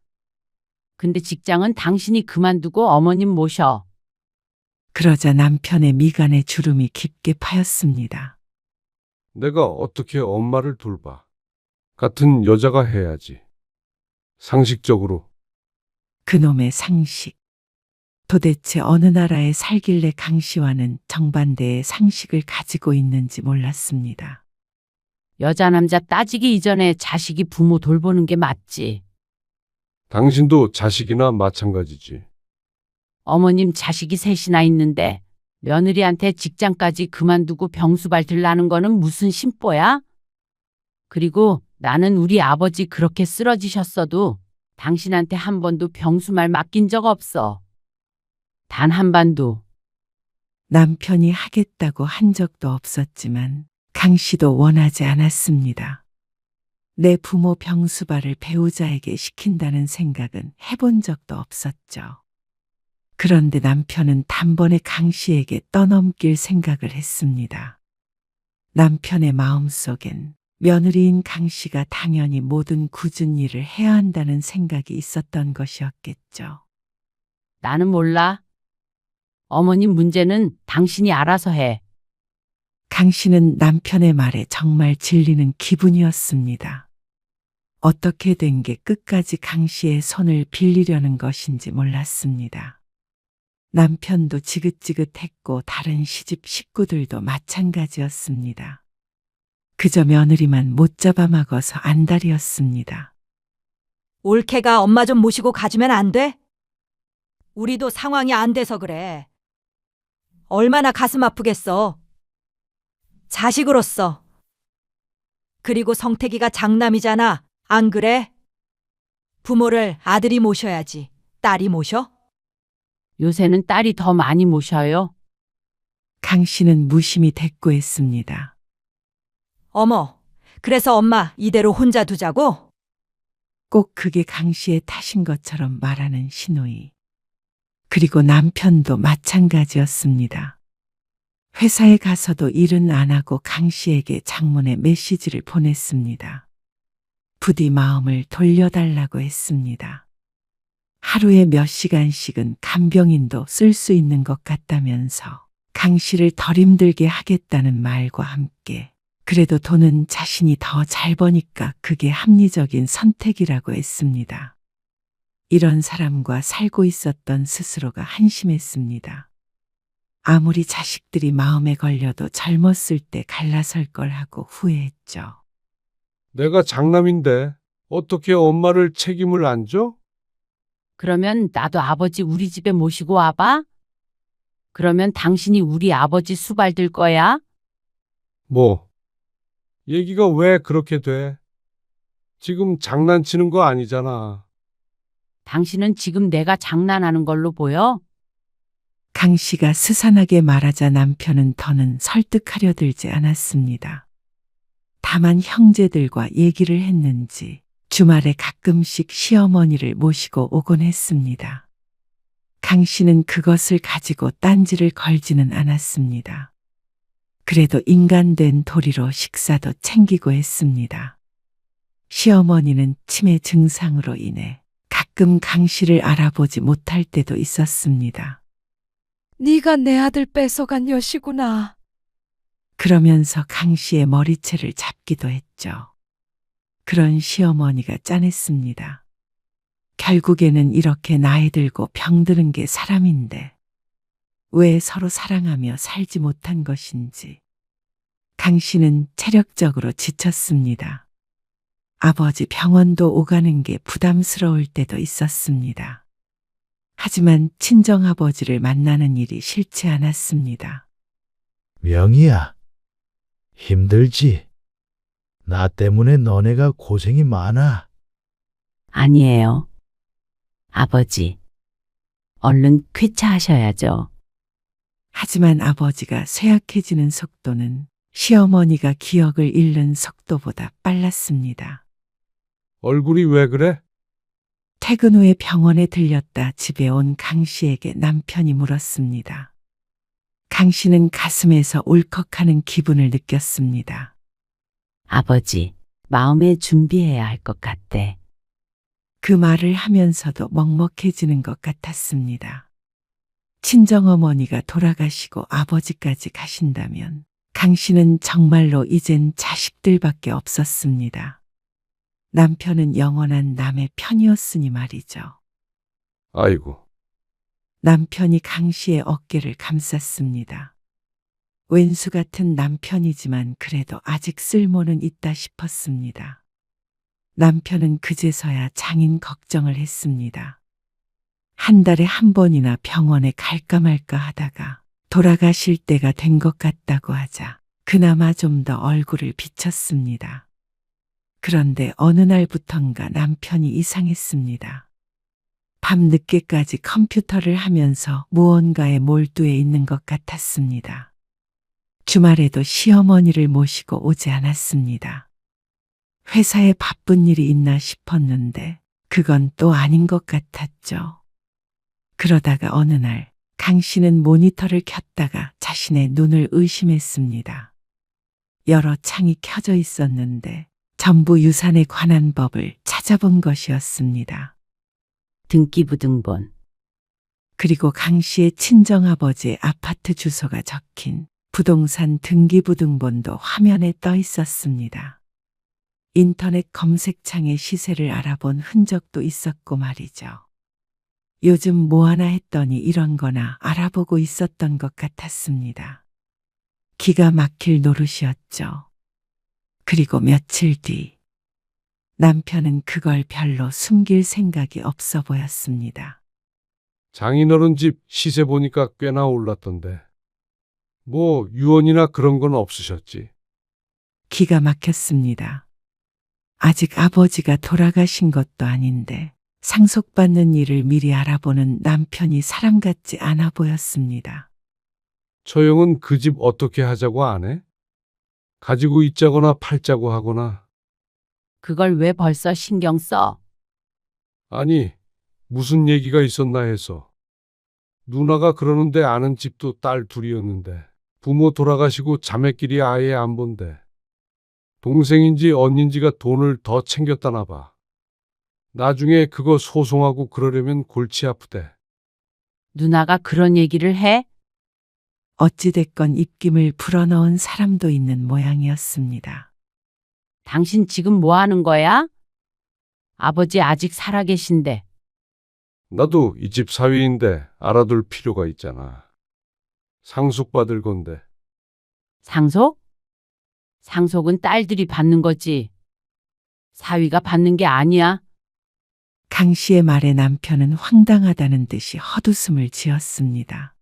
근데 직장은 당신이 그만두고 어머님 모셔. 그러자 남편의 미간에 주름이 깊게 파였습니다. 내가 어떻게 엄마를 돌봐. 같은 여자가 해야지. 상식적으로. 그놈의 상식. 도대체 어느 나라에 살길래 강 씨와는 정반대의 상식을 가지고 있는지 몰랐습니다. 여자 남자 따지기 이전에 자식이 부모 돌보는 게 맞지. 당신도 자식이나 마찬가지지. 어머님 자식이 셋이나 있는데 며느리한테 직장까지 그만두고 병수발 들라는 거는 무슨 심보야? 그리고 나는 우리 아버지 그렇게 쓰러지셨어도 당신한테 한 번도 병수말 맡긴 적 없어. 단 한 번도. 남편이 하겠다고 한 적도 없었지만 강 씨도 원하지 않았습니다. 내 부모 병수발을 배우자에게 시킨다는 생각은 해본 적도 없었죠. 그런데 남편은 단번에 강 씨에게 떠넘길 생각을 했습니다. 남편의 마음속엔 며느리인 강 씨가 당연히 모든 굳은 일을 해야 한다는 생각이 있었던 것이었겠죠. 나는 몰라. 어머님 문제는 당신이 알아서 해. 강 씨는 남편의 말에 정말 질리는 기분이었습니다. 어떻게 된 게 끝까지 강 씨의 손을 빌리려는 것인지 몰랐습니다. 남편도 지긋지긋했고 다른 시집 식구들도 마찬가지였습니다. 그저 며느리만 못 잡아먹어서 안달이었습니다. 올케가 엄마 좀 모시고 가주면 안 돼? 우리도 상황이 안 돼서 그래. 얼마나 가슴 아프겠어. 자식으로서. 그리고 성택이가 장남이잖아. 안 그래? 부모를 아들이 모셔야지. 딸이 모셔? 요새는 딸이 더 많이 모셔요. 강 씨는 무심히 대꾸했습니다. 어머, 그래서 엄마 이대로 혼자 두자고? 꼭 그게 강 씨의 탓인 것처럼 말하는 시누이. 그리고 남편도 마찬가지였습니다. 회사에 가서도 일은 안 하고 강 씨에게 장문의 메시지를 보냈습니다. 부디 마음을 돌려달라고 했습니다. 하루에 몇 시간씩은 간병인도 쓸 수 있는 것 같다면서 강 씨를 덜 힘들게 하겠다는 말과 함께 그래도 돈은 자신이 더 잘 버니까 그게 합리적인 선택이라고 했습니다. 이런 사람과 살고 있었던 스스로가 한심했습니다. 아무리 자식들이 마음에 걸려도 젊었을 때 갈라설 걸 하고 후회했죠. 내가 장남인데 어떻게 엄마를 책임을 안 져? 그러면 나도 아버지 우리 집에 모시고 와봐. 그러면 당신이 우리 아버지 수발들 거야? 뭐, 얘기가 왜 그렇게 돼? 지금 장난치는 거 아니잖아. 당신은 지금 내가 장난하는 걸로 보여? 강 씨가 스산하게 말하자 남편은 더는 설득하려 들지 않았습니다. 다만 형제들과 얘기를 했는지 주말에 가끔씩 시어머니를 모시고 오곤 했습니다. 강 씨는 그것을 가지고 딴지를 걸지는 않았습니다. 그래도 인간된 도리로 식사도 챙기고 했습니다. 시어머니는 치매 증상으로 인해 가끔 강 씨를 알아보지 못할 때도 있었습니다. 네가 내 아들 뺏어간 여시구나. 그러면서 강 씨의 머리채를 잡기도 했죠. 그런 시어머니가 짠했습니다. 결국에는 이렇게 나이 들고 병드는 게 사람인데 왜 서로 사랑하며 살지 못한 것인지. 강 씨는 체력적으로 지쳤습니다. 아버지 병원도 오가는 게 부담스러울 때도 있었습니다. 하지만 친정아버지를 만나는 일이 싫지 않았습니다. 명희야, 힘들지? 나 때문에 너네가 고생이 많아. 아니에요. 아버지, 얼른 쾌차하셔야죠. 하지만 아버지가 쇠약해지는 속도는 시어머니가 기억을 잃는 속도보다 빨랐습니다. 얼굴이 왜 그래? 퇴근 후에 병원에 들렸다 집에 온 강 씨에게 남편이 물었습니다. 강 씨는 가슴에서 울컥하는 기분을 느꼈습니다. 아버지, 마음에 준비해야 할 것 같대. 그 말을 하면서도 먹먹해지는 것 같았습니다. 친정어머니가 돌아가시고 아버지까지 가신다면 강 씨는 정말로 이젠 자식들밖에 없었습니다. 남편은 영원한 남의 편이었으니 말이죠. 아이고, 남편이 강 씨의 어깨를 감쌌습니다. 왼수 같은 남편이지만 그래도 아직 쓸모는 있다 싶었습니다. 남편은 그제서야 장인 걱정을 했습니다. 한 달에 한 번이나 병원에 갈까 말까 하다가 돌아가실 때가 된 것 같다고 하자 그나마 좀 더 얼굴을 비쳤습니다. 그런데 어느 날부턴가 남편이 이상했습니다. 밤 늦게까지 컴퓨터를 하면서 무언가에 몰두해 있는 것 같았습니다. 주말에도 시어머니를 모시고 오지 않았습니다. 회사에 바쁜 일이 있나 싶었는데 그건 또 아닌 것 같았죠. 그러다가 어느 날 강 씨는 모니터를 켰다가 자신의 눈을 의심했습니다. 여러 창이 켜져 있었는데 전부 유산에 관한 법을 찾아본 것이었습니다. 등기부등본. 그리고 강 씨의 친정아버지의 아파트 주소가 적힌 부동산 등기부등본도 화면에 떠 있었습니다. 인터넷 검색창에 시세를 알아본 흔적도 있었고 말이죠. 요즘 뭐 하나 했더니 이런 거나 알아보고 있었던 것 같았습니다. 기가 막힐 노릇이었죠. 그리고 며칠 뒤 남편은 그걸 별로 숨길 생각이 없어 보였습니다. 장인어른 집 시세 보니까 꽤나 올랐던데. 뭐 유언이나 그런 건 없으셨지? 기가 막혔습니다. 아직 아버지가 돌아가신 것도 아닌데 상속받는 일을 미리 알아보는 남편이 사람 같지 않아 보였습니다. 처형은 그 집 어떻게 하자고 안 해? 가지고 있자거나 팔자고 하거나. 그걸 왜 벌써 신경 써? 아니, 무슨 얘기가 있었나 해서. 누나가 그러는데 아는 집도 딸 둘이었는데 부모 돌아가시고 자매끼리 아예 안 본대. 동생인지 언닌지가 돈을 더 챙겼다나 봐. 나중에 그거 소송하고 그러려면 골치 아프대. 누나가 그런 얘기를 해? 어찌됐건 입김을 불어넣은 사람도 있는 모양이었습니다. 당신 지금 뭐 하는 거야? 아버지 아직 살아계신데. 나도 이 집 사위인데 알아둘 필요가 있잖아. 상속받을 건데. 상속? 상속은 딸들이 받는 거지. 사위가 받는 게 아니야. 강 씨의 말에 남편은 황당하다는 듯이 헛웃음을 지었습니다.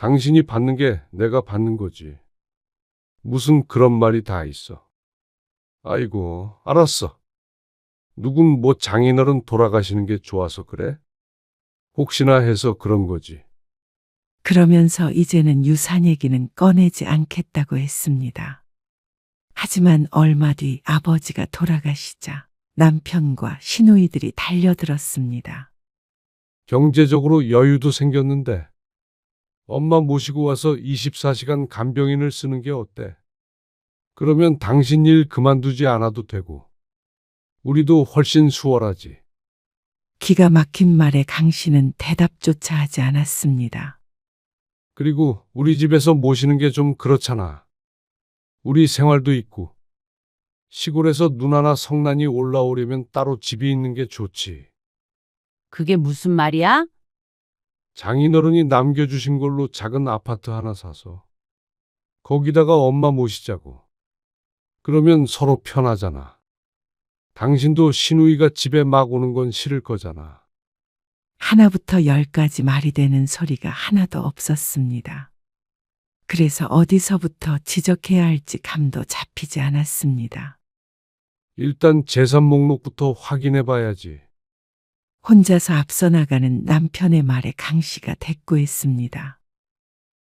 당신이 받는 게 내가 받는 거지. 무슨 그런 말이 다 있어. 아이고, 알았어. 누군 뭐 장인어른 돌아가시는 게 좋아서 그래? 혹시나 해서 그런 거지. 그러면서 이제는 유산 얘기는 꺼내지 않겠다고 했습니다. 하지만 얼마 뒤 아버지가 돌아가시자 남편과 시누이들이 달려들었습니다. 경제적으로 여유도 생겼는데 엄마 모시고 와서 24시간 간병인을 쓰는 게 어때? 그러면 당신 일 그만두지 않아도 되고 우리도 훨씬 수월하지. 기가 막힌 말에 강 씨는 대답조차 하지 않았습니다. 그리고 우리 집에서 모시는 게 좀 그렇잖아. 우리 생활도 있고 시골에서 누나나 성난이 올라오려면 따로 집이 있는 게 좋지. 그게 무슨 말이야? 장인어른이 남겨주신 걸로 작은 아파트 하나 사서 거기다가 엄마 모시자고. 그러면 서로 편하잖아. 당신도 시누이가 집에 막 오는 건 싫을 거잖아. 하나부터 열까지 말이 되는 소리가 하나도 없었습니다. 그래서 어디서부터 지적해야 할지 감도 잡히지 않았습니다. 일단 재산 목록부터 확인해 봐야지. 혼자서 앞서 나가는 남편의 말에 강 씨가 대꾸했습니다.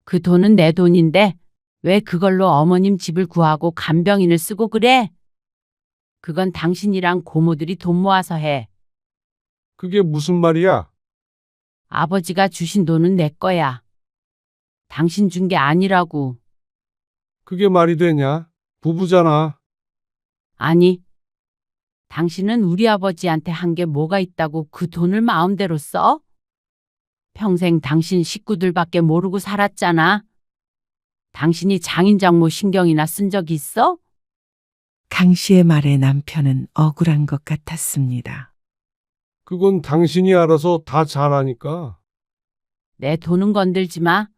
그 돈은 내 돈인데 왜 그걸로 어머님 집을 구하고 간병인을 쓰고 그래? 그건 당신이랑 고모들이 돈 모아서 해. 그게 무슨 말이야? 아버지가 주신 돈은 내 거야. 당신 준 게 아니라고. 그게 말이 되냐? 부부잖아. 아니, 당신은 우리 아버지한테 한 게 뭐가 있다고 그 돈을 마음대로 써? 평생 당신 식구들밖에 모르고 살았잖아. 당신이 장인 장모 신경이나 쓴 적 있어? 강 씨의 말에 남편은 억울한 것 같았습니다. 그건 당신이 알아서 다 잘하니까. 내 돈은 건들지 마.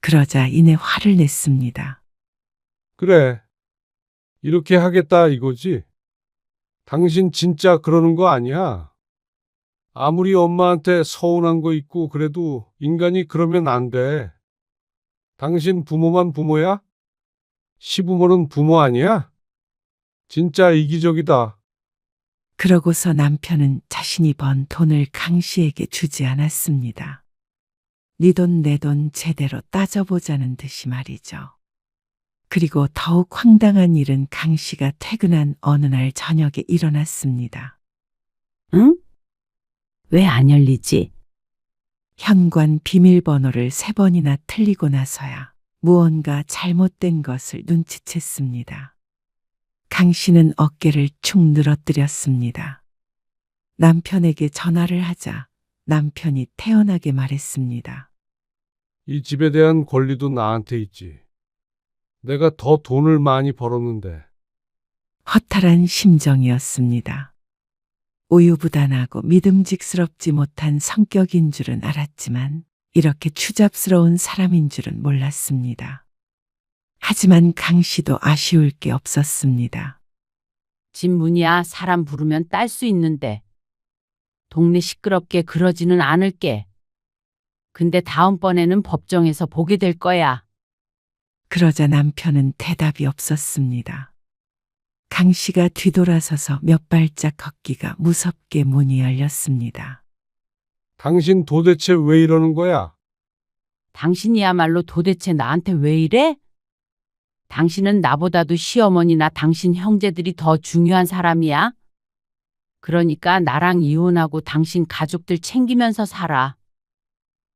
그러자 이내 화를 냈습니다. 그래. 이렇게 하겠다 이거지. 당신 진짜 그러는 거 아니야. 아무리 엄마한테 서운한 거 있고 그래도 인간이 그러면 안 돼. 당신 부모만 부모야? 시부모는 부모 아니야? 진짜 이기적이다. 그러고서 남편은 자신이 번 돈을 강 씨에게 주지 않았습니다. 네 돈 내 돈 제대로 따져보자는 듯이 말이죠. 그리고 더욱 황당한 일은 강 씨가 퇴근한 어느 날 저녁에 일어났습니다. 응? 왜 안 열리지? 현관 비밀번호를 3번이나 틀리고 나서야 무언가 잘못된 것을 눈치챘습니다. 강 씨는 어깨를 축 늘어뜨렸습니다. 남편에게 전화를 하자 남편이 태연하게 말했습니다. 이 집에 대한 권리도 나한테 있지. 내가 더 돈을 많이 벌었는데. 허탈한 심정이었습니다. 우유부단하고 믿음직스럽지 못한 성격인 줄은 알았지만 이렇게 추잡스러운 사람인 줄은 몰랐습니다. 하지만 강 씨도 아쉬울 게 없었습니다. 집 문이야 사람 부르면 딸 수 있는데. 동네 시끄럽게 그러지는 않을게. 근데 다음번에는 법정에서 보게 될 거야. 그러자 남편은 대답이 없었습니다. 강 씨가 뒤돌아서서 몇 발짝 걷기가 무섭게 문이 열렸습니다. 당신 도대체 왜 이러는 거야? 당신이야말로 도대체 나한테 왜 이래? 당신은 나보다도 시어머니나 당신 형제들이 더 중요한 사람이야? 그러니까 나랑 이혼하고 당신 가족들 챙기면서 살아.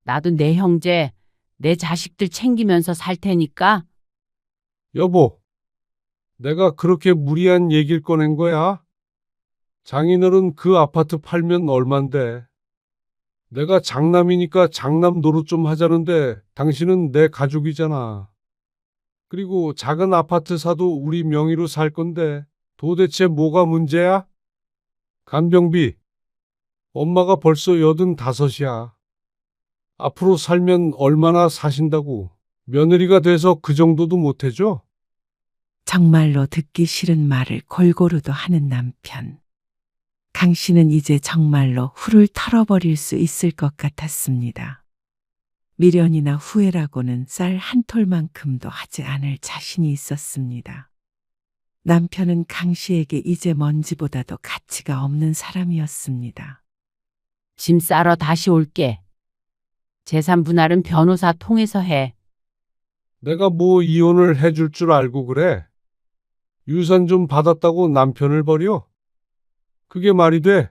나도 내 형제, 내 자식들 챙기면서 살 테니까. 여보, 내가 그렇게 무리한 얘기를 꺼낸 거야? 장인어른 그 아파트 팔면 얼만데? 내가 장남이니까 장남 노릇 좀 하자는데 당신은 내 가족이잖아. 그리고 작은 아파트 사도 우리 명의로 살 건데 도대체 뭐가 문제야? 간병비, 엄마가 벌써 85이야. 앞으로 살면 얼마나 사신다고. 며느리가 돼서 그 정도도 못 해줘? 정말로 듣기 싫은 말을 골고루도 하는 남편. 강 씨는 이제 정말로 훌을 털어버릴 수 있을 것 같았습니다. 미련이나 후회라고는 쌀 한 톨만큼도 하지 않을 자신이 있었습니다. 남편은 강 씨에게 이제 먼지보다도 가치가 없는 사람이었습니다. 짐 싸러 다시 올게. 재산 분할은 변호사 통해서 해. 내가 뭐 이혼을 해줄 줄 알고 그래? 유산 좀 받았다고 남편을 버려? 그게 말이 돼?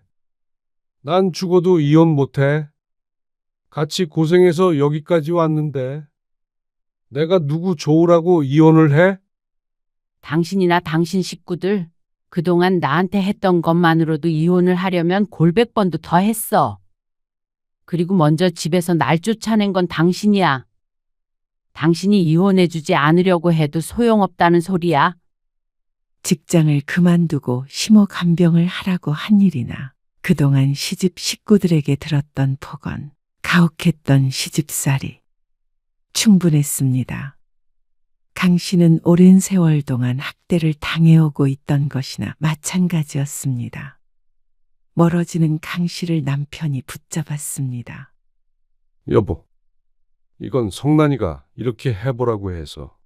난 죽어도 이혼 못해. 같이 고생해서 여기까지 왔는데. 내가 누구 좋으라고 이혼을 해? 당신이나 당신 식구들 그동안 나한테 했던 것만으로도 이혼을 하려면 골백 번도 더 했어. 그리고 먼저 집에서 날 쫓아낸 건 당신이야. 당신이 이혼해주지 않으려고 해도 소용없다는 소리야. 직장을 그만두고 심호간병을 하라고 한 일이나 그동안 시집 식구들에게 들었던 폭언, 가혹했던 시집살이 충분했습니다. 강 씨는 오랜 세월 동안 학대를 당해오고 있던 것이나 마찬가지였습니다. 멀어지는 강 씨를 남편이 붙잡았습니다. 여보, 이건 성난이가 이렇게 해보라고 해서.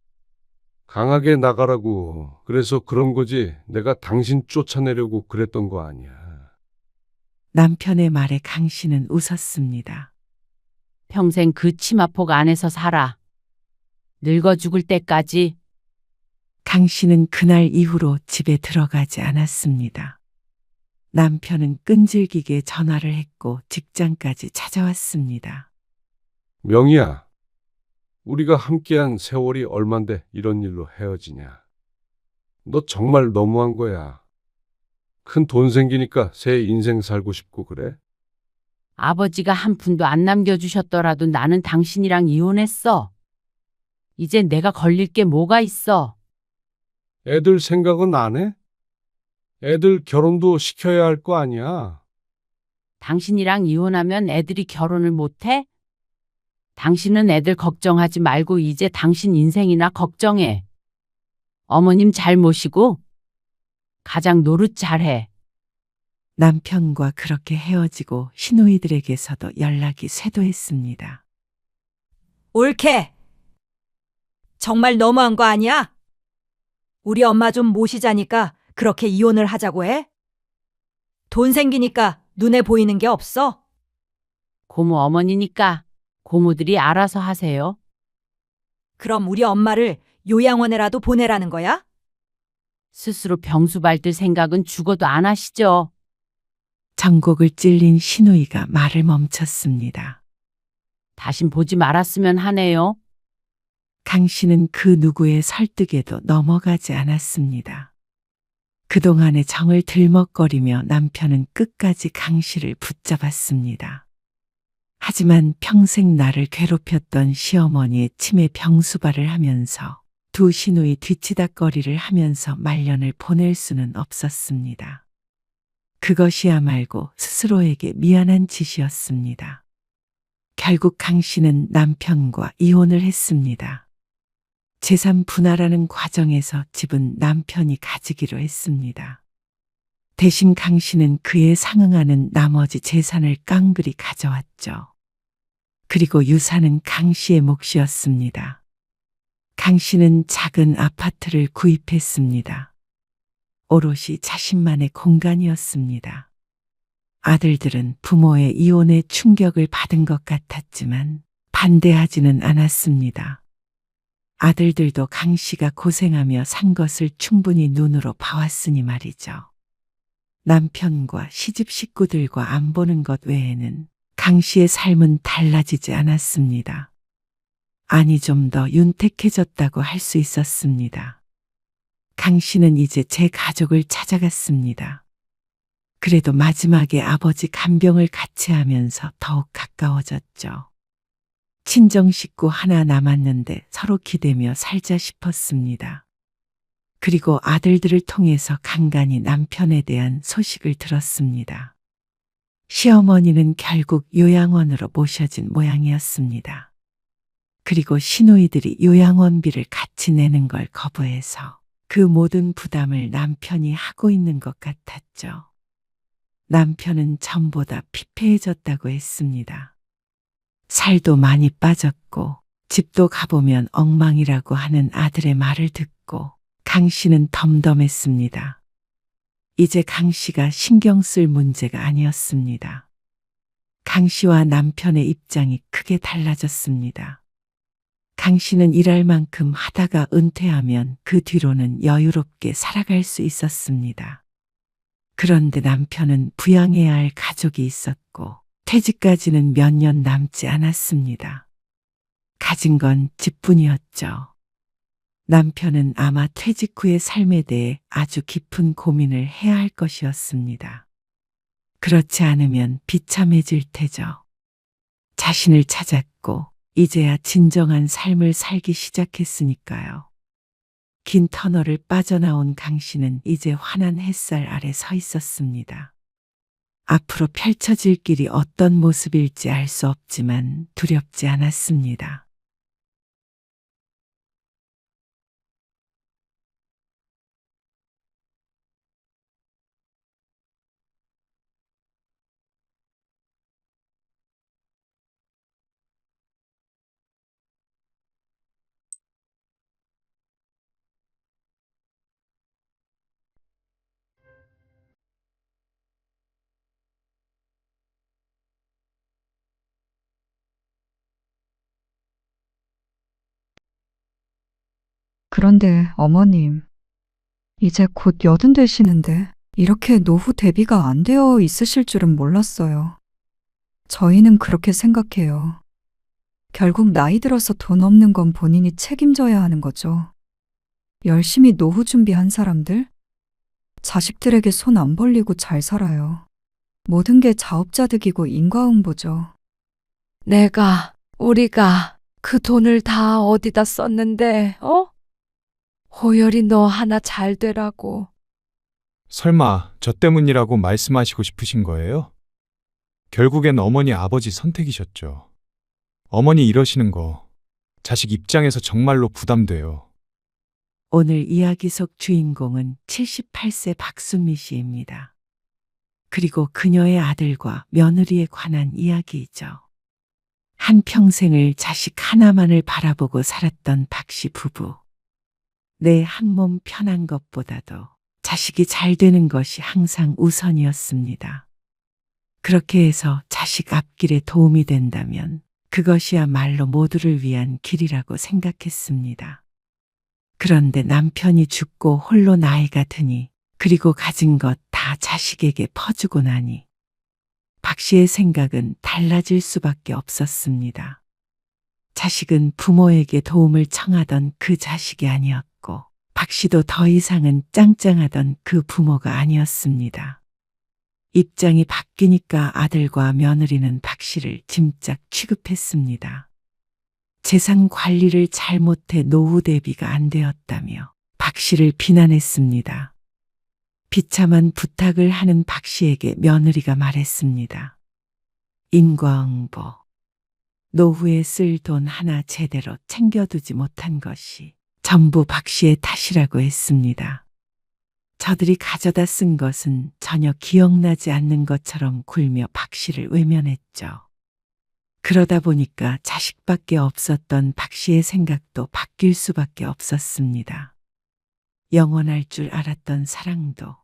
강하게 나가라고. 그래서 그런 거지. 내가 당신 쫓아내려고 그랬던 거 아니야. 남편의 말에 강 씨는 웃었습니다. 평생 그 치마폭 안에서 살아. 늙어 죽을 때까지. 강 씨는 그날 이후로 집에 들어가지 않았습니다. 남편은 끈질기게 전화를 했고 직장까지 찾아왔습니다. 명희야, 우리가 함께한 세월이 얼만데 이런 일로 헤어지냐. 너 정말 너무한 거야. 큰 돈 생기니까 새 인생 살고 싶고 그래? 아버지가 한 푼도 안 남겨주셨더라도 나는 당신이랑 이혼했어. 이제 내가 걸릴 게 뭐가 있어. 애들 생각은 안 해? 애들 결혼도 시켜야 할 거 아니야. 당신이랑 이혼하면 애들이 결혼을 못해? 당신은 애들 걱정하지 말고 이제 당신 인생이나 걱정해. 어머님 잘 모시고 가장 노릇 잘해. 남편과 그렇게 헤어지고 시누이들에게서도 연락이 쇄도했습니다. 옳게. 정말 너무한 거 아니야? 우리 엄마 좀 모시자니까 그렇게 이혼을 하자고 해? 돈 생기니까 눈에 보이는 게 없어? 고모 어머니니까 고모들이 알아서 하세요. 그럼 우리 엄마를 요양원에라도 보내라는 거야? 스스로 병수 밟을 생각은 죽어도 안 하시죠. 전곡을 찔린 시누이가 말을 멈췄습니다. 다신 보지 말았으면 하네요. 강 씨는 그 누구의 설득에도 넘어가지 않았습니다. 그동안의 정을 들먹거리며 남편은 끝까지 강 씨를 붙잡았습니다. 하지만 평생 나를 괴롭혔던 시어머니의 치매 병수발을 하면서 두 시누이 뒤치다꺼리를 하면서 말년을 보낼 수는 없었습니다. 그것이야 말고 스스로에게 미안한 짓이었습니다. 결국 강 씨는 남편과 이혼을 했습니다. 재산 분할하는 과정에서 집은 남편이 가지기로 했습니다. 대신 강 씨는 그에 상응하는 나머지 재산을 깡그리 가져왔죠. 그리고 유산은 강 씨의 몫이었습니다. 강 씨는 작은 아파트를 구입했습니다. 오롯이 자신만의 공간이었습니다. 아들들은 부모의 이혼에 충격을 받은 것 같았지만 반대하지는 않았습니다. 아들들도 강 씨가 고생하며 산 것을 충분히 눈으로 봐왔으니 말이죠. 남편과 시집 식구들과 안 보는 것 외에는 강 씨의 삶은 달라지지 않았습니다. 아니, 좀 더 윤택해졌다고 할 수 있었습니다. 강 씨는 이제 제 가족을 찾아갔습니다. 그래도 마지막에 아버지 간병을 같이 하면서 더욱 가까워졌죠. 친정 식구 하나 남았는데 서로 기대며 살자 싶었습니다. 그리고 아들들을 통해서 간간히 남편에 대한 소식을 들었습니다. 시어머니는 결국 요양원으로 모셔진 모양이었습니다. 그리고 시누이들이 요양원비를 같이 내는 걸 거부해서 그 모든 부담을 남편이 하고 있는 것 같았죠. 남편은 전보다 피폐해졌다고 했습니다. 살도 많이 빠졌고 집도 가보면 엉망이라고 하는 아들의 말을 듣고 강 씨는 덤덤했습니다. 이제 강 씨가 신경 쓸 문제가 아니었습니다. 강 씨와 남편의 입장이 크게 달라졌습니다. 강 씨는 일할 만큼 하다가 은퇴하면 그 뒤로는 여유롭게 살아갈 수 있었습니다. 그런데 남편은 부양해야 할 가족이 있었고 퇴직까지는 몇 년 남지 않았습니다. 가진 건 집뿐이었죠. 남편은 아마 퇴직 후의 삶에 대해 아주 깊은 고민을 해야 할 것이었습니다. 그렇지 않으면 비참해질 테죠. 자신을 찾았고 이제야 진정한 삶을 살기 시작했으니까요. 긴 터널을 빠져나온 강 씨는 이제 환한 햇살 아래 서 있었습니다. 앞으로 펼쳐질 길이 어떤 모습일지 알 수 없지만 두렵지 않았습니다. 그런데 어머님, 이제 곧 80 되시는데 이렇게 노후 대비가 안 되어 있으실 줄은 몰랐어요. 저희는 그렇게 생각해요. 결국 나이 들어서 돈 없는 건 본인이 책임져야 하는 거죠. 열심히 노후 준비한 사람들? 자식들에게 손 안 벌리고 잘 살아요. 모든 게 자업자득이고 인과응보죠. 우리가 그 돈을 다 어디다 썼는데, 호열이 너 하나 잘 되라고. 설마 저 때문이라고 말씀하시고 싶으신 거예요? 결국엔 어머니 아버지 선택이셨죠. 어머니 이러시는 거 자식 입장에서 정말로 부담돼요. 오늘 이야기 속 주인공은 78세 박순미 씨입니다. 그리고 그녀의 아들과 며느리에 관한 이야기이죠. 한평생을 자식 하나만을 바라보고 살았던 박 씨 부부. 내 한 몸 편한 것보다도 자식이 잘 되는 것이 항상 우선이었습니다. 그렇게 해서 자식 앞길에 도움이 된다면 그것이야말로 모두를 위한 길이라고 생각했습니다. 그런데 남편이 죽고 홀로 나이가 드니 그리고 가진 것 다 자식에게 퍼주고 나니 박 씨의 생각은 달라질 수밖에 없었습니다. 자식은 부모에게 도움을 청하던 그 자식이 아니었고 박 씨도 더 이상은 짱짱하던 그 부모가 아니었습니다. 입장이 바뀌니까 아들과 며느리는 박 씨를 짐짝 취급했습니다. 재산 관리를 잘못해 노후 대비가 안 되었다며 박 씨를 비난했습니다. 비참한 부탁을 하는 박 씨에게 며느리가 말했습니다. 인과응보. 노후에 쓸 돈 하나 제대로 챙겨두지 못한 것이 전부 박 씨의 탓이라고 했습니다. 저들이 가져다 쓴 것은 전혀 기억나지 않는 것처럼 굴며 박 씨를 외면했죠. 그러다 보니까 자식밖에 없었던 박 씨의 생각도 바뀔 수밖에 없었습니다. 영원할 줄 알았던 사랑도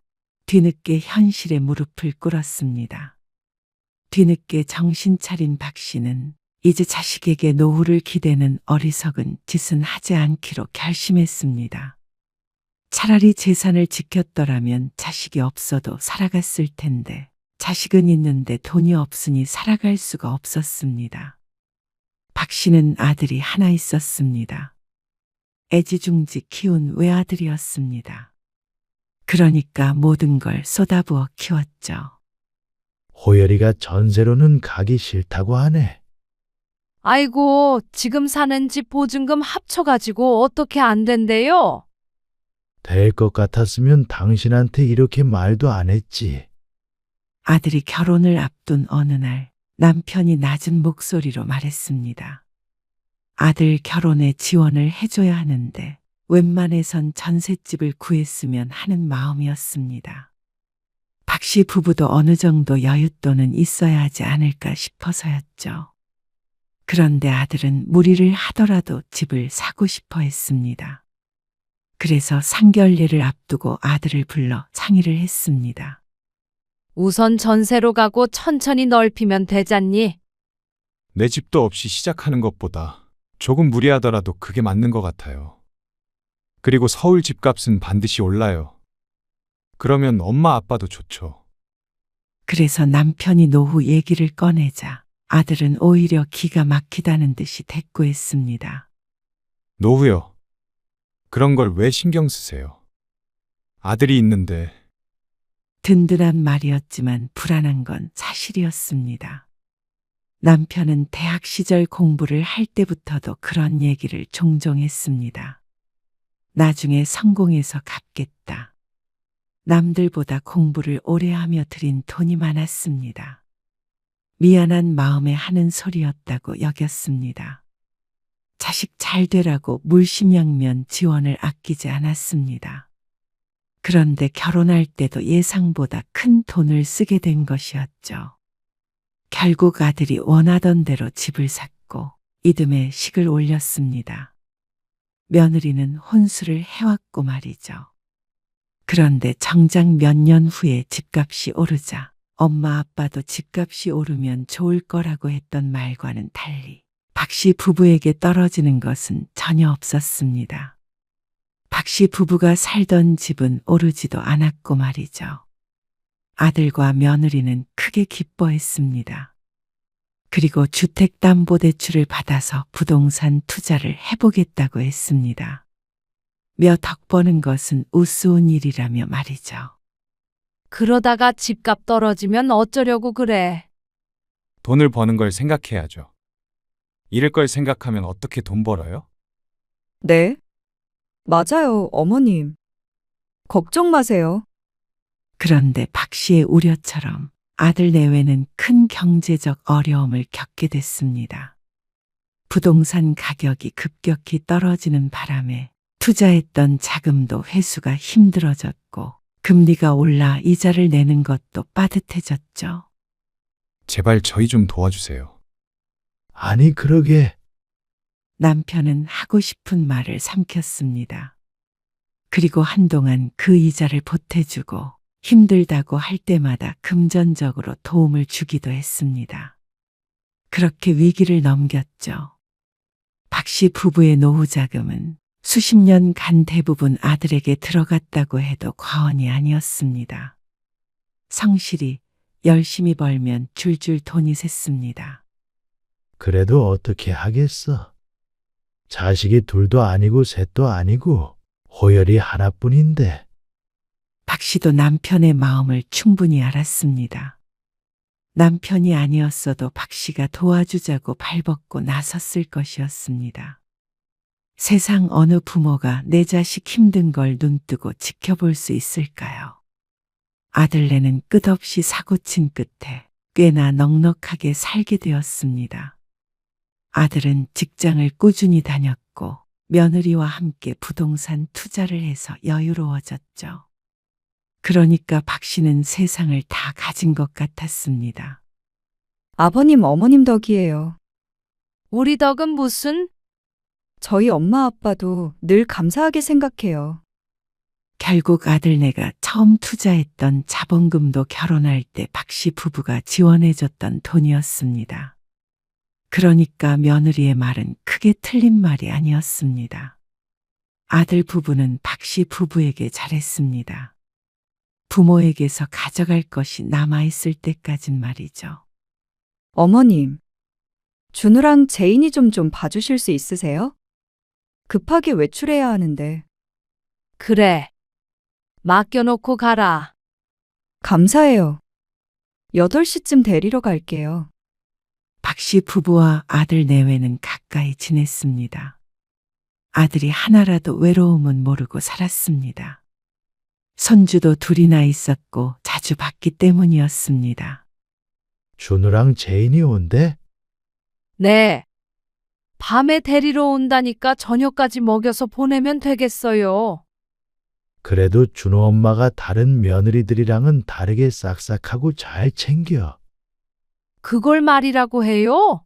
뒤늦게 현실에 무릎을 꿇었습니다. 뒤늦게 정신 차린 박 씨는 이제 자식에게 노후를 기대는 어리석은 짓은 하지 않기로 결심했습니다. 차라리 재산을 지켰더라면 자식이 없어도 살아갔을 텐데 자식은 있는데 돈이 없으니 살아갈 수가 없었습니다. 박 씨는 아들이 하나 있었습니다. 애지중지 키운 외아들이었습니다. 그러니까 모든 걸 쏟아부어 키웠죠. 호열이가 전세로는 가기 싫다고 하네. 아이고, 지금 사는 집 보증금 합쳐가지고 어떻게 안 된대요? 될 것 같았으면 당신한테 이렇게 말도 안 했지. 아들이 결혼을 앞둔 어느 날 남편이 낮은 목소리로 말했습니다. 아들 결혼에 지원을 해줘야 하는데 웬만해선 전셋집을 구했으면 하는 마음이었습니다. 박 씨 부부도 어느 정도 여윳돈은 있어야 하지 않을까 싶어서였죠. 그런데 아들은 무리를 하더라도 집을 사고 싶어 했습니다. 그래서 상견례를 앞두고 아들을 불러 상의를 했습니다. 우선 전세로 가고 천천히 넓히면 되잖니? 내 집도 없이 시작하는 것보다 조금 무리하더라도 그게 맞는 것 같아요. 그리고 서울 집값은 반드시 올라요. 그러면 엄마 아빠도 좋죠. 그래서 남편이 노후 얘기를 꺼내자 아들은 오히려 기가 막히다는 듯이 대꾸했습니다. 노후요. 그런 걸 왜 신경 쓰세요? 아들이 있는데. 든든한 말이었지만 불안한 건 사실이었습니다. 남편은 대학 시절 공부를 할 때부터도 그런 얘기를 종종 했습니다. 나중에 성공해서 갚겠다. 남들보다 공부를 오래 하며 들인 돈이 많았습니다. 미안한 마음에 하는 소리였다고 여겼습니다. 자식 잘 되라고 물심양면 지원을 아끼지 않았습니다. 그런데 결혼할 때도 예상보다 큰 돈을 쓰게 된 것이었죠. 결국 아들이 원하던 대로 집을 샀고 이듬해 식을 올렸습니다. 며느리는 혼수를 해왔고 말이죠. 그런데 정작 몇 년 후에 집값이 오르자 엄마 아빠도 집값이 오르면 좋을 거라고 했던 말과는 달리 박 씨 부부에게 떨어지는 것은 전혀 없었습니다. 박 씨 부부가 살던 집은 오르지도 않았고 말이죠. 아들과 며느리는 크게 기뻐했습니다. 그리고 주택담보대출을 받아서 부동산 투자를 해보겠다고 했습니다. 몇 억 버는 것은 우스운 일이라며 말이죠. 그러다가 집값 떨어지면 어쩌려고 그래? 돈을 버는 걸 생각해야죠. 잃을 걸 생각하면 어떻게 돈 벌어요? 네? 맞아요, 어머님. 걱정 마세요. 그런데 박 씨의 우려처럼 아들 내외는 큰 경제적 어려움을 겪게 됐습니다. 부동산 가격이 급격히 떨어지는 바람에 투자했던 자금도 회수가 힘들어졌고 금리가 올라 이자를 내는 것도 빠듯해졌죠. 제발 저희 좀 도와주세요. 아니, 그러게. 남편은 하고 싶은 말을 삼켰습니다. 그리고 한동안 그 이자를 보태주고 힘들다고 할 때마다 금전적으로 도움을 주기도 했습니다. 그렇게 위기를 넘겼죠. 박 씨 부부의 노후 자금은 수십 년간 대부분 아들에게 들어갔다고 해도 과언이 아니었습니다. 성실히 열심히 벌면 줄줄 돈이 샜습니다. 그래도 어떻게 하겠어. 자식이 둘도 아니고 셋도 아니고 호열이 하나뿐인데. 박 씨도 남편의 마음을 충분히 알았습니다. 남편이 아니었어도 박 씨가 도와주자고 발벗고 나섰을 것이었습니다. 세상 어느 부모가 내 자식 힘든 걸 눈뜨고 지켜볼 수 있을까요? 아들네는 끝없이 사고친 끝에 꽤나 넉넉하게 살게 되었습니다. 아들은 직장을 꾸준히 다녔고 며느리와 함께 부동산 투자를 해서 여유로워졌죠. 그러니까 박 씨는 세상을 다 가진 것 같았습니다. 아버님, 어머님 덕이에요. 우리 덕은 무슨? 저희 엄마 아빠도 늘 감사하게 생각해요. 결국 아들네가 처음 투자했던 자본금도 결혼할 때 박 씨 부부가 지원해줬던 돈이었습니다. 그러니까 며느리의 말은 크게 틀린 말이 아니었습니다. 아들 부부는 박 씨 부부에게 잘했습니다. 부모에게서 가져갈 것이 남아있을 때까진 말이죠. 어머님, 준우랑 제인이 좀 봐주실 수 있으세요? 급하게 외출해야 하는데. 그래. 맡겨놓고 가라. 감사해요. 8시쯤 데리러 갈게요. 박 씨 부부와 아들 내외는 가까이 지냈습니다. 아들이 하나라도 외로움은 모르고 살았습니다. 손주도 둘이나 있었고 자주 봤기 때문이었습니다. 준우랑 제인이 온대? 네. 밤에 데리러 온다니까 저녁까지 먹여서 보내면 되겠어요. 그래도 준우 엄마가 다른 며느리들이랑은 다르게 싹싹하고 잘 챙겨. 그걸 말이라고 해요?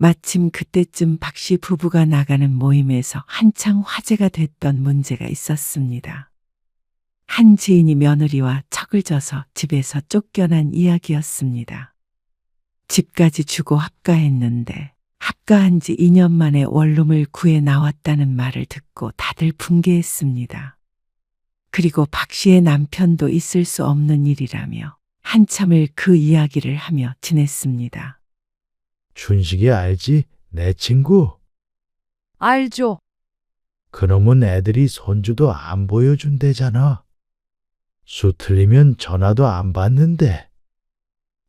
마침 그때쯤 박씨 부부가 나가는 모임에서 한창 화제가 됐던 문제가 있었습니다. 한 지인이 며느리와 척을 져서 집에서 쫓겨난 이야기였습니다. 집까지 주고 합가했는데 합가한 지 2년 만에 원룸을 구해 나왔다는 말을 듣고 다들 분개했습니다. 그리고 박 씨의 남편도 있을 수 없는 일이라며 한참을 그 이야기를 하며 지냈습니다. 춘식이 알지? 내 친구. 알죠. 그놈은 애들이 손주도 안 보여준대잖아. 수 틀리면 전화도 안 받는데.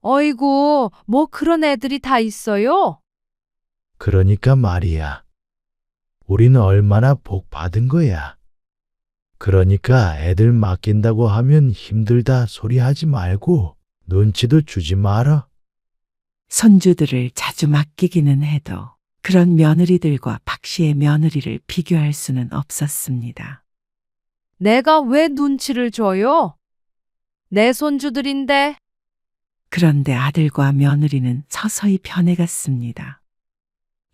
어이구, 뭐 그런 애들이 다 있어요? 그러니까 말이야. 우리는 얼마나 복 받은 거야. 그러니까 애들 맡긴다고 하면 힘들다 소리 하지 말고 눈치도 주지 마라. 손주들을 자주 맡기기는 해도 그런 며느리들과 박 씨의 며느리를 비교할 수는 없었습니다. 내가 왜 눈치를 줘요? 내 손주들인데. 그런데 아들과 며느리는 서서히 변해갔습니다.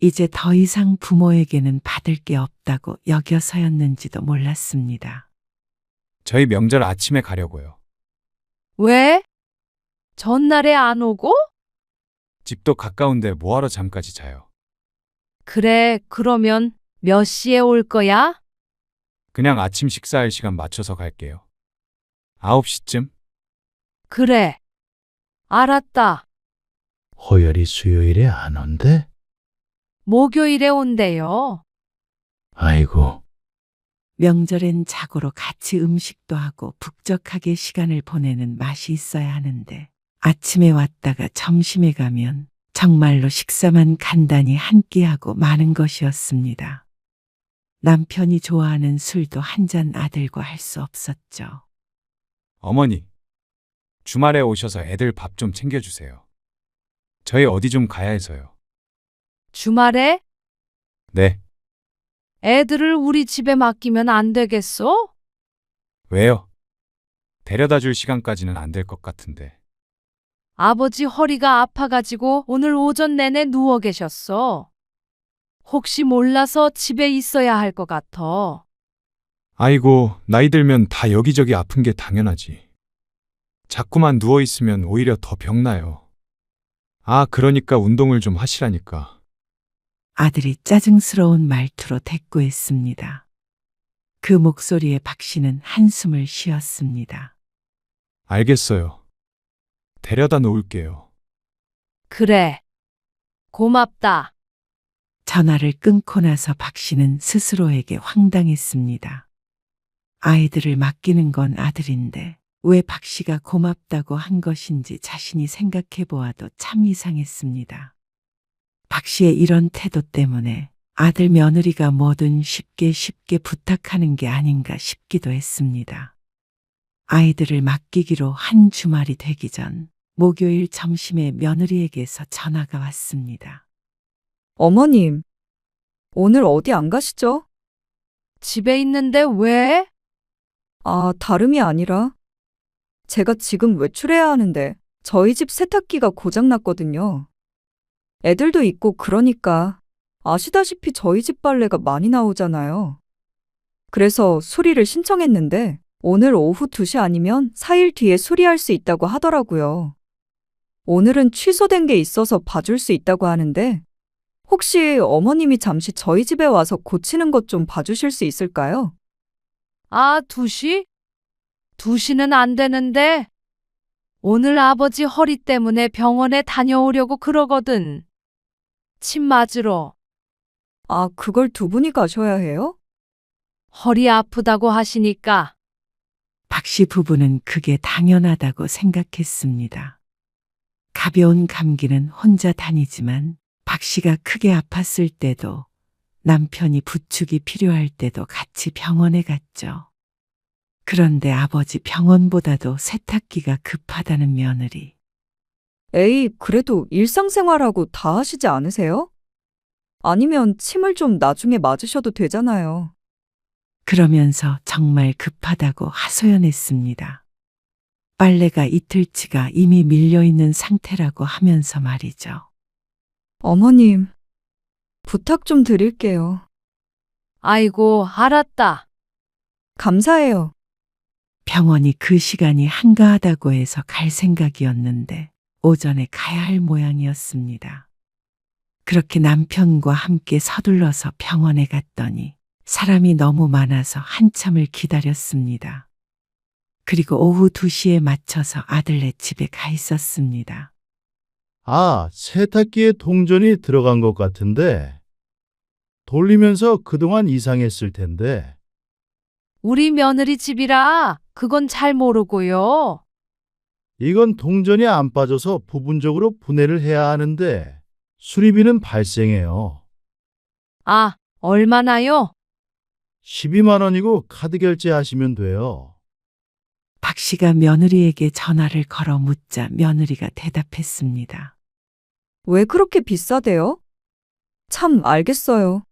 이제 더 이상 부모에게는 받을 게 없다고 여겨서였는지도 몰랐습니다. 저희 명절 아침에 가려고요. 왜? 전날에 안 오고? 집도 가까운데 뭐하러 잠까지 자요. 그래, 그러면 몇 시에 올 거야? 그냥 아침 식사할 시간 맞춰서 갈게요. 9시쯤? 그래. 알았다. 호열이 수요일에 안 온대? 목요일에 온대요. 아이고, 명절엔 자고로 같이 음식도 하고 북적하게 시간을 보내는 맛이 있어야 하는데 아침에 왔다가 점심에 가면 정말로 식사만 간단히 한 끼하고 마는 것이었습니다. 남편이 좋아하는 술도 한 잔 아들과 할 수 없었죠. 어머니, 주말에 오셔서 애들 밥 좀 챙겨주세요. 저희 어디 좀 가야 해서요. 주말에 네, 애들을 우리 집에 맡기면 안 되겠어? 왜요? 데려다 줄 시간까지는 안 될 것 같은데. 아버지 허리가 아파가지고 오늘 오전 내내 누워 계셨어. 혹시 몰라서 집에 있어야 할 것 같아. 아이고, 나이 들면 다 여기저기 아픈 게 당연하지. 자꾸만 누워있으면 오히려 더 병나요. 아, 그러니까 운동을 좀 하시라니까. 아들이 짜증스러운 말투로 대꾸했습니다. 그 목소리에 박 씨는 한숨을 쉬었습니다. 알겠어요. 데려다 놓을게요. 그래. 고맙다. 전화를 끊고 나서 박 씨는 스스로에게 황당했습니다. 아이들을 맡기는 건 아들인데 왜 박 씨가 고맙다고 한 것인지 자신이 생각해 보아도 참 이상했습니다. 박 씨의 이런 태도 때문에 아들 며느리가 뭐든 쉽게 부탁하는 게 아닌가 싶기도 했습니다. 아이들을 맡기기로 한 주말이 되기 전 목요일 점심에 며느리에게서 전화가 왔습니다. 어머님, 오늘 어디 안 가시죠? 집에 있는데 왜? 아, 다름이 아니라 제가 지금 외출해야 하는데 저희 집 세탁기가 고장났거든요. 애들도 있고 그러니까 아시다시피 저희 집 빨래가 많이 나오잖아요. 그래서 수리를 신청했는데 오늘 오후 2시 아니면 4일 뒤에 수리할 수 있다고 하더라고요. 오늘은 취소된 게 있어서 봐줄 수 있다고 하는데 혹시 어머님이 잠시 저희 집에 와서 고치는 것 좀 봐주실 수 있을까요? 아, 2시? 2시는 안 되는데. 오늘 아버지 허리 때문에 병원에 다녀오려고 그러거든. 침 맞으러. 아, 그걸 두 분이 가셔야 해요? 허리 아프다고 하시니까. 박 씨 부부는 그게 당연하다고 생각했습니다. 가벼운 감기는 혼자 다니지만 박 씨가 크게 아팠을 때도 남편이 부축이 필요할 때도 같이 병원에 갔죠. 그런데 아버지 병원보다도 세탁기가 급하다는 며느리. 에이, 그래도 일상생활하고 다 하시지 않으세요? 아니면 침을 좀 나중에 맞으셔도 되잖아요. 그러면서 정말 급하다고 하소연했습니다. 빨래가 이틀치가 이미 밀려있는 상태라고 하면서 말이죠. 어머님, 부탁 좀 드릴게요. 아이고, 알았다. 감사해요. 병원이 그 시간이 한가하다고 해서 갈 생각이었는데 오전에 가야 할 모양이었습니다. 그렇게 남편과 함께 서둘러서 병원에 갔더니 사람이 너무 많아서 한참을 기다렸습니다. 그리고 오후 2시에 맞춰서 아들네 집에 가 있었습니다. 아, 세탁기에 동전이 들어간 것 같은데. 돌리면서 그동안 이상했을 텐데. 우리 며느리 집이라 그건 잘 모르고요. 이건 동전이 안 빠져서 부분적으로 분해를 해야 하는데 수리비는 발생해요. 아, 얼마나요? 12만 원이고 카드 결제하시면 돼요. 박 씨가 며느리에게 전화를 걸어 묻자 며느리가 대답했습니다. 왜 그렇게 비싸대요? 참 알겠어요.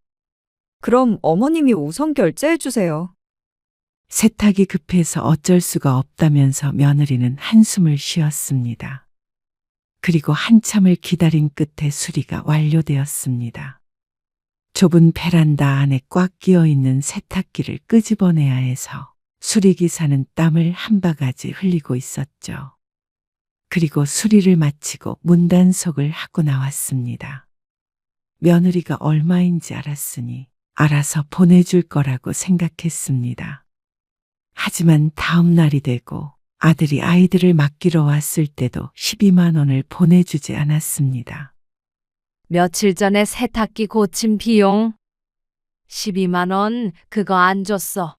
그럼 어머님이 우선 결제해 주세요. 세탁이 급해서 어쩔 수가 없다면서 며느리는 한숨을 쉬었습니다. 그리고 한참을 기다린 끝에 수리가 완료되었습니다. 좁은 베란다 안에 꽉 끼어 있는 세탁기를 끄집어내야 해서 수리기사는 땀을 한 바가지 흘리고 있었죠. 그리고 수리를 마치고 문단속을 하고 나왔습니다. 며느리가 얼마인지 알았으니 알아서 보내줄 거라고 생각했습니다. 하지만 다음 날이 되고 아들이 아이들을 맡기러 왔을 때도 12만 원을 보내주지 않았습니다. 며칠 전에 세탁기 고침 비용 12만 원 그거 안 줬어.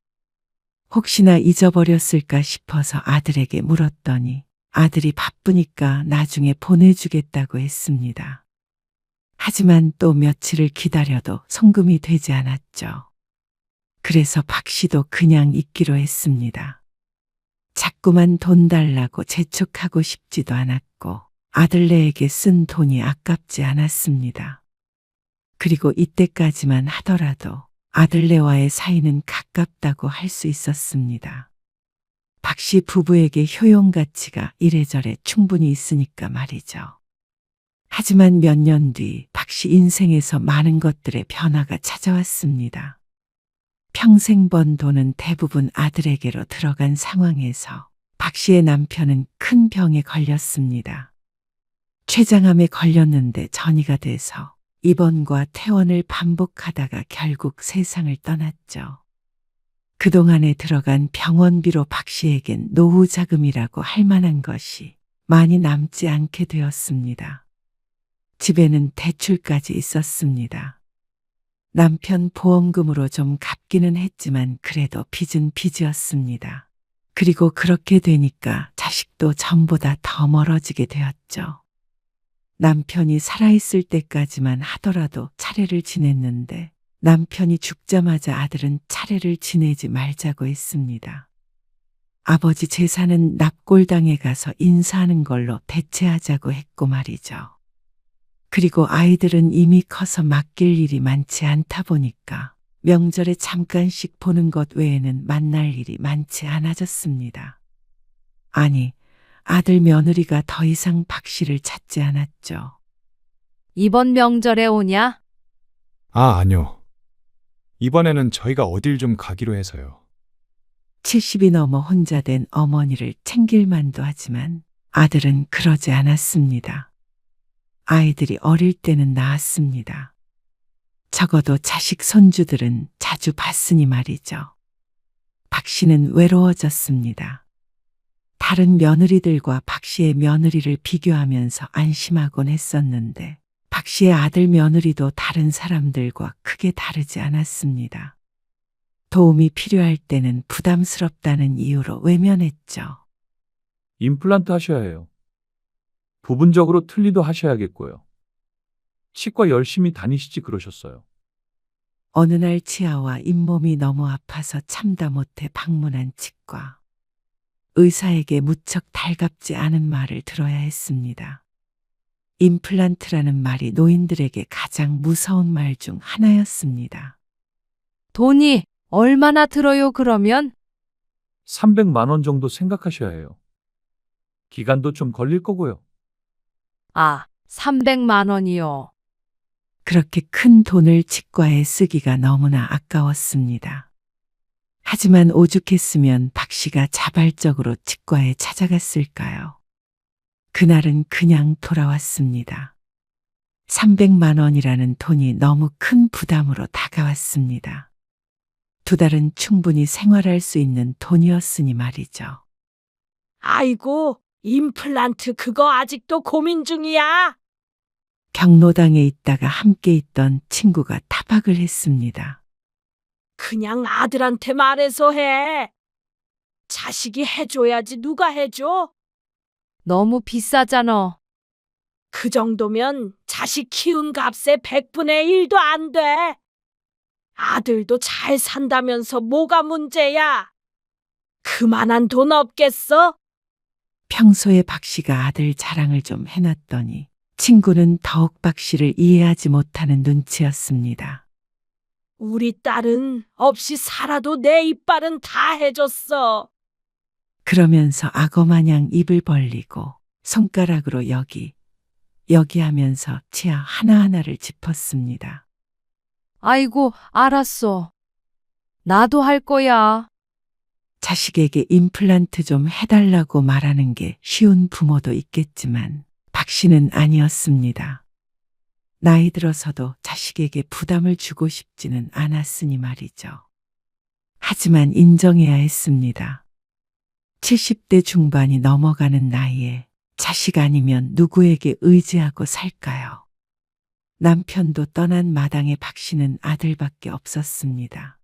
혹시나 잊어버렸을까 싶어서 아들에게 물었더니 아들이 바쁘니까 나중에 보내주겠다고 했습니다. 하지만 또 며칠을 기다려도 송금이 되지 않았죠. 그래서 박 씨도 그냥 있기로 했습니다. 자꾸만 돈 달라고 재촉하고 싶지도 않았고 아들네에게 쓴 돈이 아깝지 않았습니다. 그리고 이때까지만 하더라도 아들네와의 사이는 가깝다고 할 수 있었습니다. 박 씨 부부에게 효용 가치가 이래저래 충분히 있으니까 말이죠. 하지만 몇 년 뒤 박 씨 인생에서 많은 것들의 변화가 찾아왔습니다. 평생 번 돈은 대부분 아들에게로 들어간 상황에서 박 씨의 남편은 큰 병에 걸렸습니다. 췌장암에 걸렸는데 전이가 돼서 입원과 퇴원을 반복하다가 결국 세상을 떠났죠. 그동안에 들어간 병원비로 박 씨에겐 노후 자금이라고 할 만한 것이 많이 남지 않게 되었습니다. 집에는 대출까지 있었습니다. 남편 보험금으로 좀 갚기는 했지만 그래도 빚은 빚이었습니다. 그리고 그렇게 되니까 자식도 전보다 더 멀어지게 되었죠. 남편이 살아있을 때까지만 하더라도 차례를 지냈는데 남편이 죽자마자 아들은 차례를 지내지 말자고 했습니다. 아버지 제사는 납골당에 가서 인사하는 걸로 대체하자고 했고 말이죠. 그리고 아이들은 이미 커서 맡길 일이 많지 않다 보니까 명절에 잠깐씩 보는 것 외에는 만날 일이 많지 않아졌습니다. 아니, 아들 며느리가 더 이상 박 씨를 찾지 않았죠. 이번 명절에 오냐? 아, 아니요. 이번에는 저희가 어딜 좀 가기로 해서요. 70이 넘어 혼자 된 어머니를 챙길 만도 하지만 아들은 그러지 않았습니다. 아이들이 어릴 때는 나았습니다. 적어도 자식 손주들은 자주 봤으니 말이죠. 박 씨는 외로워졌습니다. 다른 며느리들과 박 씨의 며느리를 비교하면서 안심하곤 했었는데 박 씨의 아들 며느리도 다른 사람들과 크게 다르지 않았습니다. 도움이 필요할 때는 부담스럽다는 이유로 외면했죠. 임플란트 하셔야 해요. 부분적으로 틀니도 하셔야겠고요. 치과 열심히 다니시지 그러셨어요. 어느 날 치아와 잇몸이 너무 아파서 참다 못해 방문한 치과. 의사에게 무척 달갑지 않은 말을 들어야 했습니다. 임플란트라는 말이 노인들에게 가장 무서운 말 중 하나였습니다. 돈이 얼마나 들어요 그러면? 300만 원 정도 생각하셔야 해요. 기간도 좀 걸릴 거고요. 아, 300만 원이요. 그렇게 큰 돈을 치과에 쓰기가 너무나 아까웠습니다. 하지만 오죽했으면 박 씨가 자발적으로 치과에 찾아갔을까요? 그날은 그냥 돌아왔습니다. 300만 원이라는 돈이 너무 큰 부담으로 다가왔습니다. 2달은 충분히 생활할 수 있는 돈이었으니 말이죠. 아이고, 임플란트 그거 아직도 고민 중이야? 경로당에 있다가 함께 있던 친구가 타박을 했습니다. 그냥 아들한테 말해서 해. 자식이 해줘야지 누가 해줘? 너무 비싸잖아. 그 정도면 자식 키운 값의 100분의 1도 안 돼. 아들도 잘 산다면서 뭐가 문제야? 그만한 돈 없겠어? 평소에 박 씨가 아들 자랑을 좀 해놨더니 친구는 더욱 박 씨를 이해하지 못하는 눈치였습니다. 우리 딸은 없이 살아도 내 이빨은 다 해줬어. 그러면서 악어마냥 입을 벌리고 손가락으로 여기 하면서 치아 하나하나를 짚었습니다. 아이고, 알았어. 나도 할 거야. 자식에게 임플란트 좀 해달라고 말하는 게 쉬운 부모도 있겠지만 박 씨는 아니었습니다. 나이 들어서도 자식에게 부담을 주고 싶지는 않았으니 말이죠. 하지만 인정해야 했습니다. 70대 중반이 넘어가는 나이에 자식 아니면 누구에게 의지하고 살까요? 남편도 떠난 마당에 박 씨는 아들밖에 없었습니다.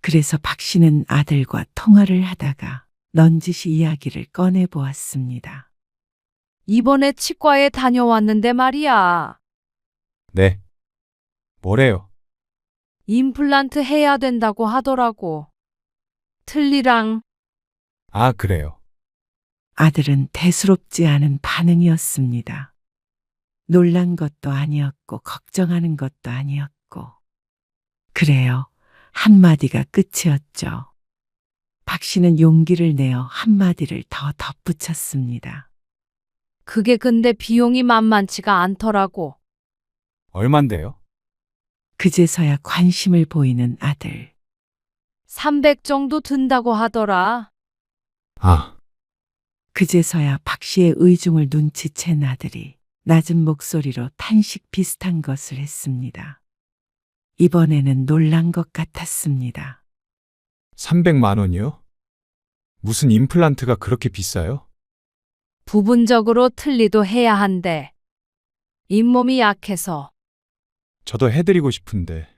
그래서 박 씨는 아들과 통화를 하다가 넌지시 이야기를 꺼내 보았습니다. 이번에 치과에 다녀왔는데 말이야. 네. 뭐래요? 임플란트 해야 된다고 하더라고. 틀니랑. 아, 그래요. 아들은 대수롭지 않은 반응이었습니다. 놀란 것도 아니었고 걱정하는 것도 아니었고. 그래요. 한마디가 끝이었죠. 박 씨는 용기를 내어 한마디를 더 덧붙였습니다. 그게 근데 비용이 만만치가 않더라고. 얼만데요? 그제서야 관심을 보이는 아들. 300 정도 든다고 하더라. 아, 그제서야 박 씨의 의중을 눈치챈 아들이 낮은 목소리로 탄식 비슷한 것을 했습니다. 이번에는 놀란 것 같았습니다. 300만 원이요? 무슨 임플란트가 그렇게 비싸요? 부분적으로 틀니도 해야 한대. 잇몸이 약해서. 저도 해드리고 싶은데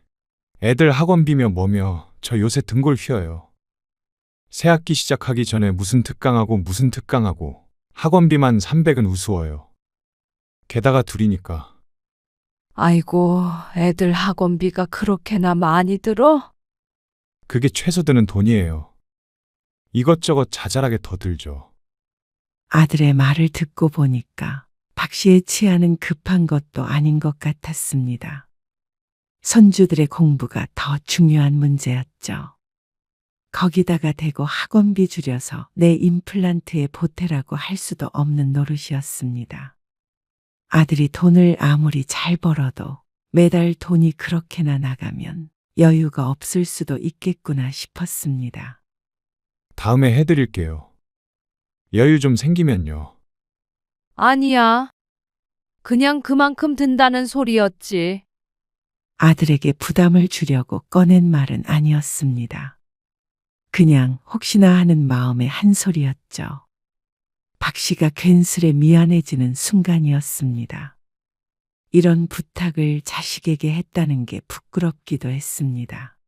애들 학원비며 뭐며 저 요새 등골 휘어요. 새학기 시작하기 전에 무슨 특강하고 학원비만 300은 우스워요. 게다가 둘이니까. 아이고, 애들 학원비가 그렇게나 많이 들어? 그게 최소 드는 돈이에요. 이것저것 자잘하게 더 들죠. 아들의 말을 듣고 보니까 박 씨의 치아는 급한 것도 아닌 것 같았습니다. 손주들의 공부가 더 중요한 문제였죠. 거기다가 대고 학원비 줄여서 내 임플란트에 보태라고 할 수도 없는 노릇이었습니다. 아들이 돈을 아무리 잘 벌어도 매달 돈이 그렇게나 나가면 여유가 없을 수도 있겠구나 싶었습니다. 다음에 해드릴게요. 여유 좀 생기면요. 아니야. 그냥 그만큼 든다는 소리였지. 아들에게 부담을 주려고 꺼낸 말은 아니었습니다. 그냥 혹시나 하는 마음의 한 소리였죠. 박 씨가 괜스레 미안해지는 순간이었습니다. 이런 부탁을 자식에게 했다는 게 부끄럽기도 했습니다.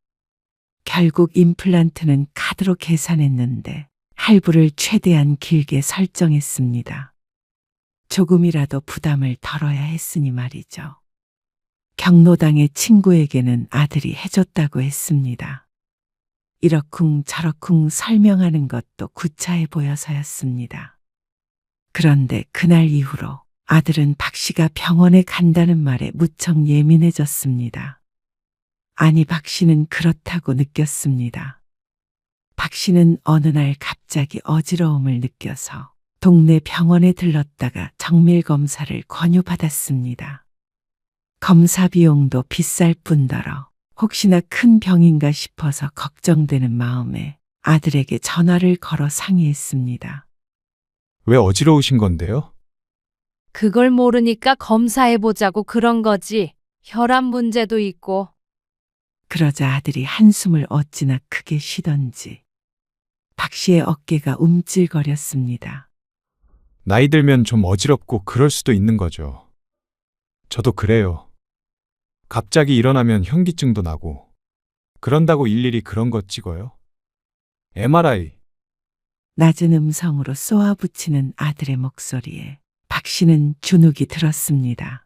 결국 임플란트는 카드로 계산했는데 할부를 최대한 길게 설정했습니다. 조금이라도 부담을 덜어야 했으니 말이죠. 경로당의 친구에게는 아들이 해줬다고 했습니다. 이러쿵 저러쿵 설명하는 것도 구차해 보여서였습니다. 그런데 그날 이후로 아들은 박 씨가 병원에 간다는 말에 무척 예민해졌습니다. 아니, 박 씨는 그렇다고 느꼈습니다. 박 씨는 어느 날 갑자기 어지러움을 느껴서 동네 병원에 들렀다가 정밀 검사를 권유받았습니다. 검사 비용도 비쌀 뿐더러 혹시나 큰 병인가 싶어서 걱정되는 마음에 아들에게 전화를 걸어 상의했습니다. 왜 어지러우신 건데요? 그걸 모르니까 검사해보자고 그런 거지. 혈압 문제도 있고. 그러자 아들이 한숨을 어찌나 크게 쉬던지 박 씨의 어깨가 움찔거렸습니다. 나이 들면 좀 어지럽고 그럴 수도 있는 거죠. 저도 그래요. 갑자기 일어나면 현기증도 나고. 그런다고 일일이 그런 거 찍어요? MRI. 낮은 음성으로 쏘아붙이는 아들의 목소리에 박 씨는 주눅이 들었습니다.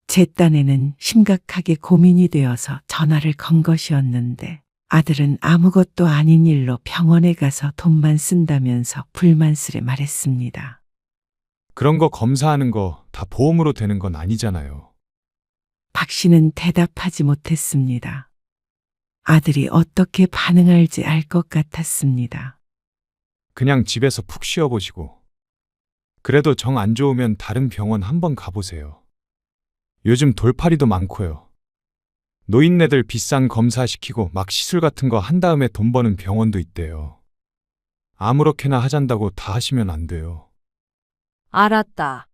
제 딴에는 심각하게 고민이 되어서 전화를 건 것이었는데 아들은 아무것도 아닌 일로 병원에 가서 돈만 쓴다면서 불만스레 말했습니다. 그런 거 검사하는 거 다 보험으로 되는 건 아니잖아요. 박 씨는 대답하지 못했습니다. 아들이 어떻게 반응할지 알 것 같았습니다. 그냥 집에서 푹 쉬어보시고. 그래도 정 안 좋으면 다른 병원 한번 가보세요. 요즘 돌팔이도 많고요. 노인네들 비싼 검사 시키고 막 시술 같은 거 한 다음에 돈 버는 병원도 있대요. 아무렇게나 하잔다고 다 하시면 안 돼요. 알았다.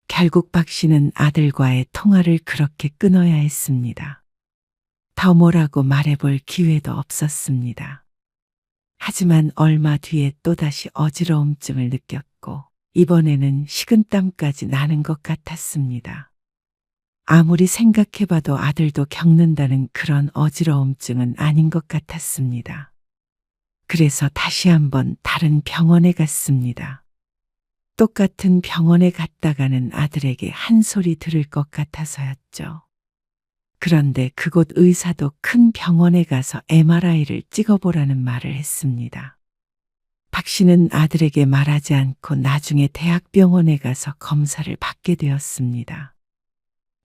결국 박 씨는 아들과의 통화를 그렇게 끊어야 했습니다. 더 뭐라고 말해볼 기회도 없었습니다. 하지만 얼마 뒤에 또다시 어지러움증을 느꼈고 이번에는 식은땀까지 나는 것 같았습니다. 아무리 생각해봐도 아들도 겪는다는 그런 어지러움증은 아닌 것 같았습니다. 그래서 다시 한번 다른 병원에 갔습니다. 똑같은 병원에 갔다가는 아들에게 한 소리 들을 것 같아서였죠. 그런데 그곳 의사도 큰 병원에 가서 MRI를 찍어보라는 말을 했습니다. 박 씨는 아들에게 말하지 않고 나중에 대학병원에 가서 검사를 받게 되었습니다.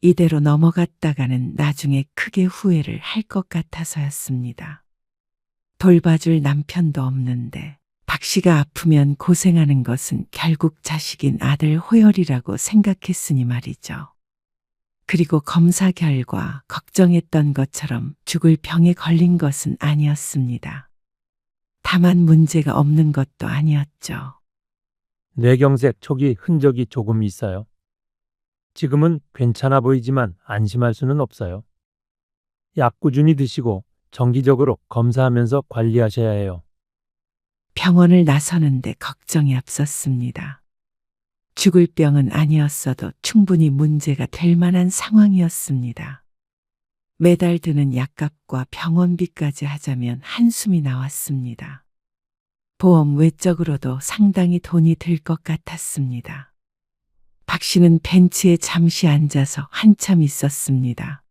이대로 넘어갔다가는 나중에 크게 후회를 할 것 같아서였습니다. 돌봐줄 남편도 없는데 박 씨가 아프면 고생하는 것은 결국 자식인 아들 호열이라고 생각했으니 말이죠. 그리고 검사 결과 걱정했던 것처럼 죽을 병에 걸린 것은 아니었습니다. 다만 문제가 없는 것도 아니었죠. 뇌경색 초기 흔적이 조금 있어요. 지금은 괜찮아 보이지만 안심할 수는 없어요. 약 꾸준히 드시고 정기적으로 검사하면서 관리하셔야 해요. 병원을 나서는데 걱정이 앞섰습니다. 죽을 병은 아니었어도 충분히 문제가 될 만한 상황이었습니다. 매달 드는 약값과 병원비까지 하자면 한숨이 나왔습니다. 보험 외적으로도 상당히 돈이 들 것 같았습니다. 박 씨는 벤치에 잠시 앉아서 한참 있었습니다.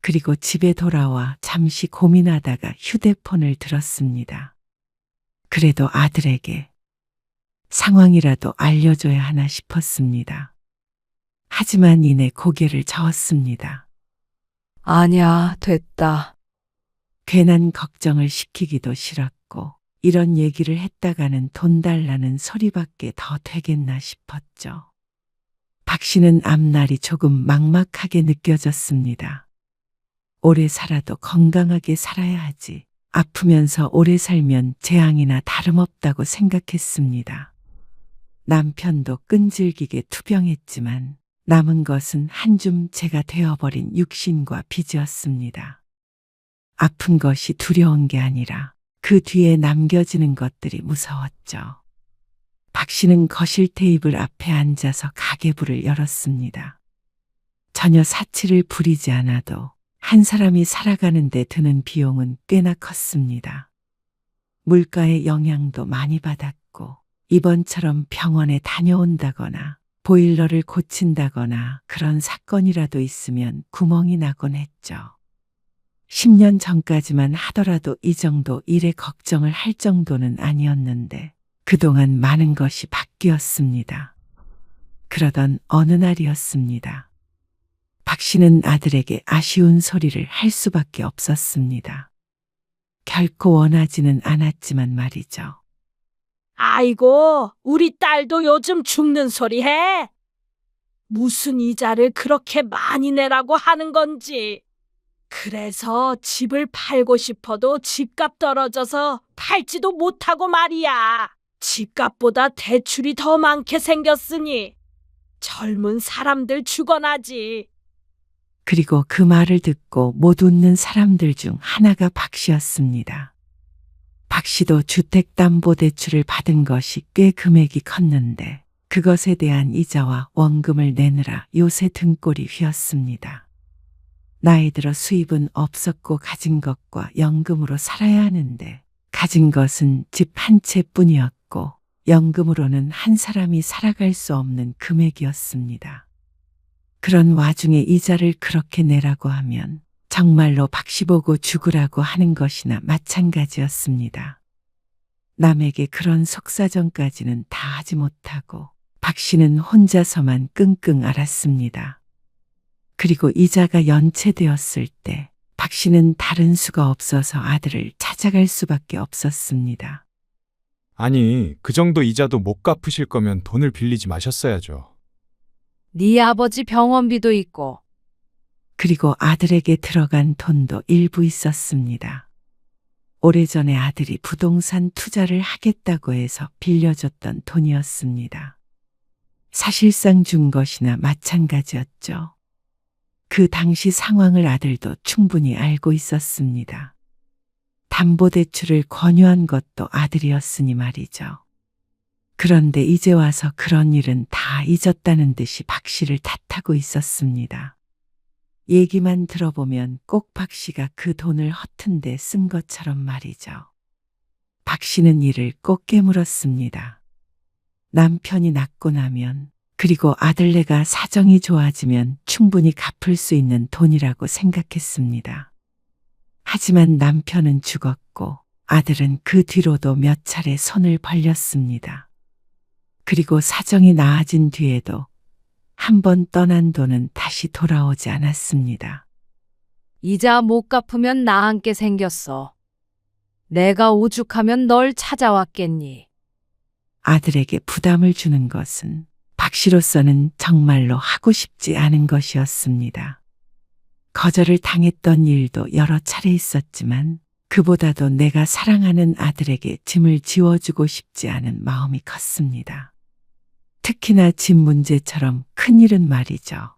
그리고 집에 돌아와 잠시 고민하다가 휴대폰을 들었습니다. 그래도 아들에게 상황이라도 알려줘야 하나 싶었습니다. 하지만 이내 고개를 저었습니다. 아니야, 됐다. 괜한 걱정을 시키기도 싫었고 이런 얘기를 했다가는 돈 달라는 소리밖에 더 되겠나 싶었죠. 박 씨는 앞날이 조금 막막하게 느껴졌습니다. 오래 살아도 건강하게 살아야 하지. 아프면서 오래 살면 재앙이나 다름없다고 생각했습니다. 남편도 끈질기게 투병했지만 남은 것은 한 줌 재가 되어버린 육신과 빚이었습니다. 아픈 것이 두려운 게 아니라 그 뒤에 남겨지는 것들이 무서웠죠. 박 씨는 거실 테이블 앞에 앉아서 가계부를 열었습니다. 전혀 사치를 부리지 않아도 한 사람이 살아가는 데 드는 비용은 꽤나 컸습니다. 물가의 영향도 많이 받았고 이번처럼 병원에 다녀온다거나 보일러를 고친다거나 그런 사건이라도 있으면 구멍이 나곤 했죠. 10년 전까지만 하더라도 이 정도 일에 걱정을 할 정도는 아니었는데 그동안 많은 것이 바뀌었습니다. 그러던 어느 날이었습니다. 박 씨는 아들에게 아쉬운 소리를 할 수밖에 없었습니다. 결코 원하지는 않았지만 말이죠. 아이고, 우리 딸도 요즘 죽는 소리 해. 무슨 이자를 그렇게 많이 내라고 하는 건지. 그래서 집을 팔고 싶어도 집값 떨어져서 팔지도 못하고 말이야. 집값보다 대출이 더 많게 생겼으니 젊은 사람들 죽어나지. 그리고 그 말을 듣고 못 웃는 사람들 중 하나가 박 씨였습니다. 박 씨도 주택담보대출을 받은 것이 꽤 금액이 컸는데 그것에 대한 이자와 원금을 내느라 요새 등골이 휘었습니다. 나이 들어 수입은 없었고 가진 것과 연금으로 살아야 하는데 가진 것은 집 한 채뿐이었고 연금으로는 한 사람이 살아갈 수 없는 금액이었습니다. 그런 와중에 이자를 그렇게 내라고 하면 정말로 박씨 보고 죽으라고 하는 것이나 마찬가지였습니다. 남에게 그런 속사정까지는 다 하지 못하고 박씨는 혼자서만 끙끙 앓았습니다. 그리고 이자가 연체되었을 때 박씨는 다른 수가 없어서 아들을 찾아갈 수밖에 없었습니다. 아니, 그 정도 이자도 못 갚으실 거면 돈을 빌리지 마셨어야죠. 네 아버지 병원비도 있고. 그리고 아들에게 들어간 돈도 일부 있었습니다. 오래전에 아들이 부동산 투자를 하겠다고 해서 빌려줬던 돈이었습니다. 사실상 준 것이나 마찬가지였죠. 그 당시 상황을 아들도 충분히 알고 있었습니다. 담보대출을 권유한 것도 아들이었으니 말이죠. 그런데 이제 와서 그런 일은 다 잊었다는 듯이 박 씨를 탓하고 있었습니다. 얘기만 들어보면 꼭 박 씨가 그 돈을 허튼 데 쓴 것처럼 말이죠. 박 씨는 이를 꼭 깨물었습니다. 남편이 낫고 나면 그리고 아들네가 사정이 좋아지면 충분히 갚을 수 있는 돈이라고 생각했습니다. 하지만 남편은 죽었고 아들은 그 뒤로도 몇 차례 손을 벌렸습니다. 그리고 사정이 나아진 뒤에도 한 번 떠난 돈은 다시 돌아오지 않았습니다. 이자 못 갚으면 나 함께 생겼어. 내가 오죽하면 널 찾아왔겠니? 아들에게 부담을 주는 것은 박 씨로서는 정말로 하고 싶지 않은 것이었습니다. 거절을 당했던 일도 여러 차례 있었지만 그보다도 내가 사랑하는 아들에게 짐을 지워주고 싶지 않은 마음이 컸습니다. 특히나 집 문제처럼 큰일은 말이죠.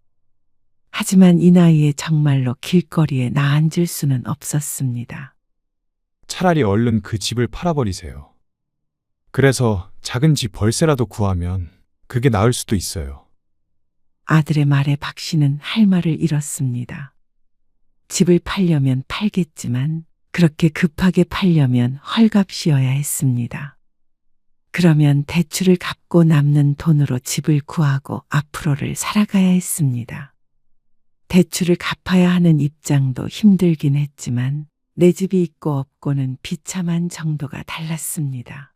하지만 이 나이에 정말로 길거리에 나앉을 수는 없었습니다. 차라리 얼른 그 집을 팔아버리세요. 그래서 작은 집 벌세라도 구하면 그게 나을 수도 있어요. 아들의 말에 박 씨는 할 말을 잃었습니다. 집을 팔려면 팔겠지만 그렇게 급하게 팔려면 헐값이어야 했습니다. 그러면 대출을 갚고 남는 돈으로 집을 구하고 앞으로를 살아가야 했습니다. 대출을 갚아야 하는 입장도 힘들긴 했지만 내 집이 있고 없고는 비참한 정도가 달랐습니다.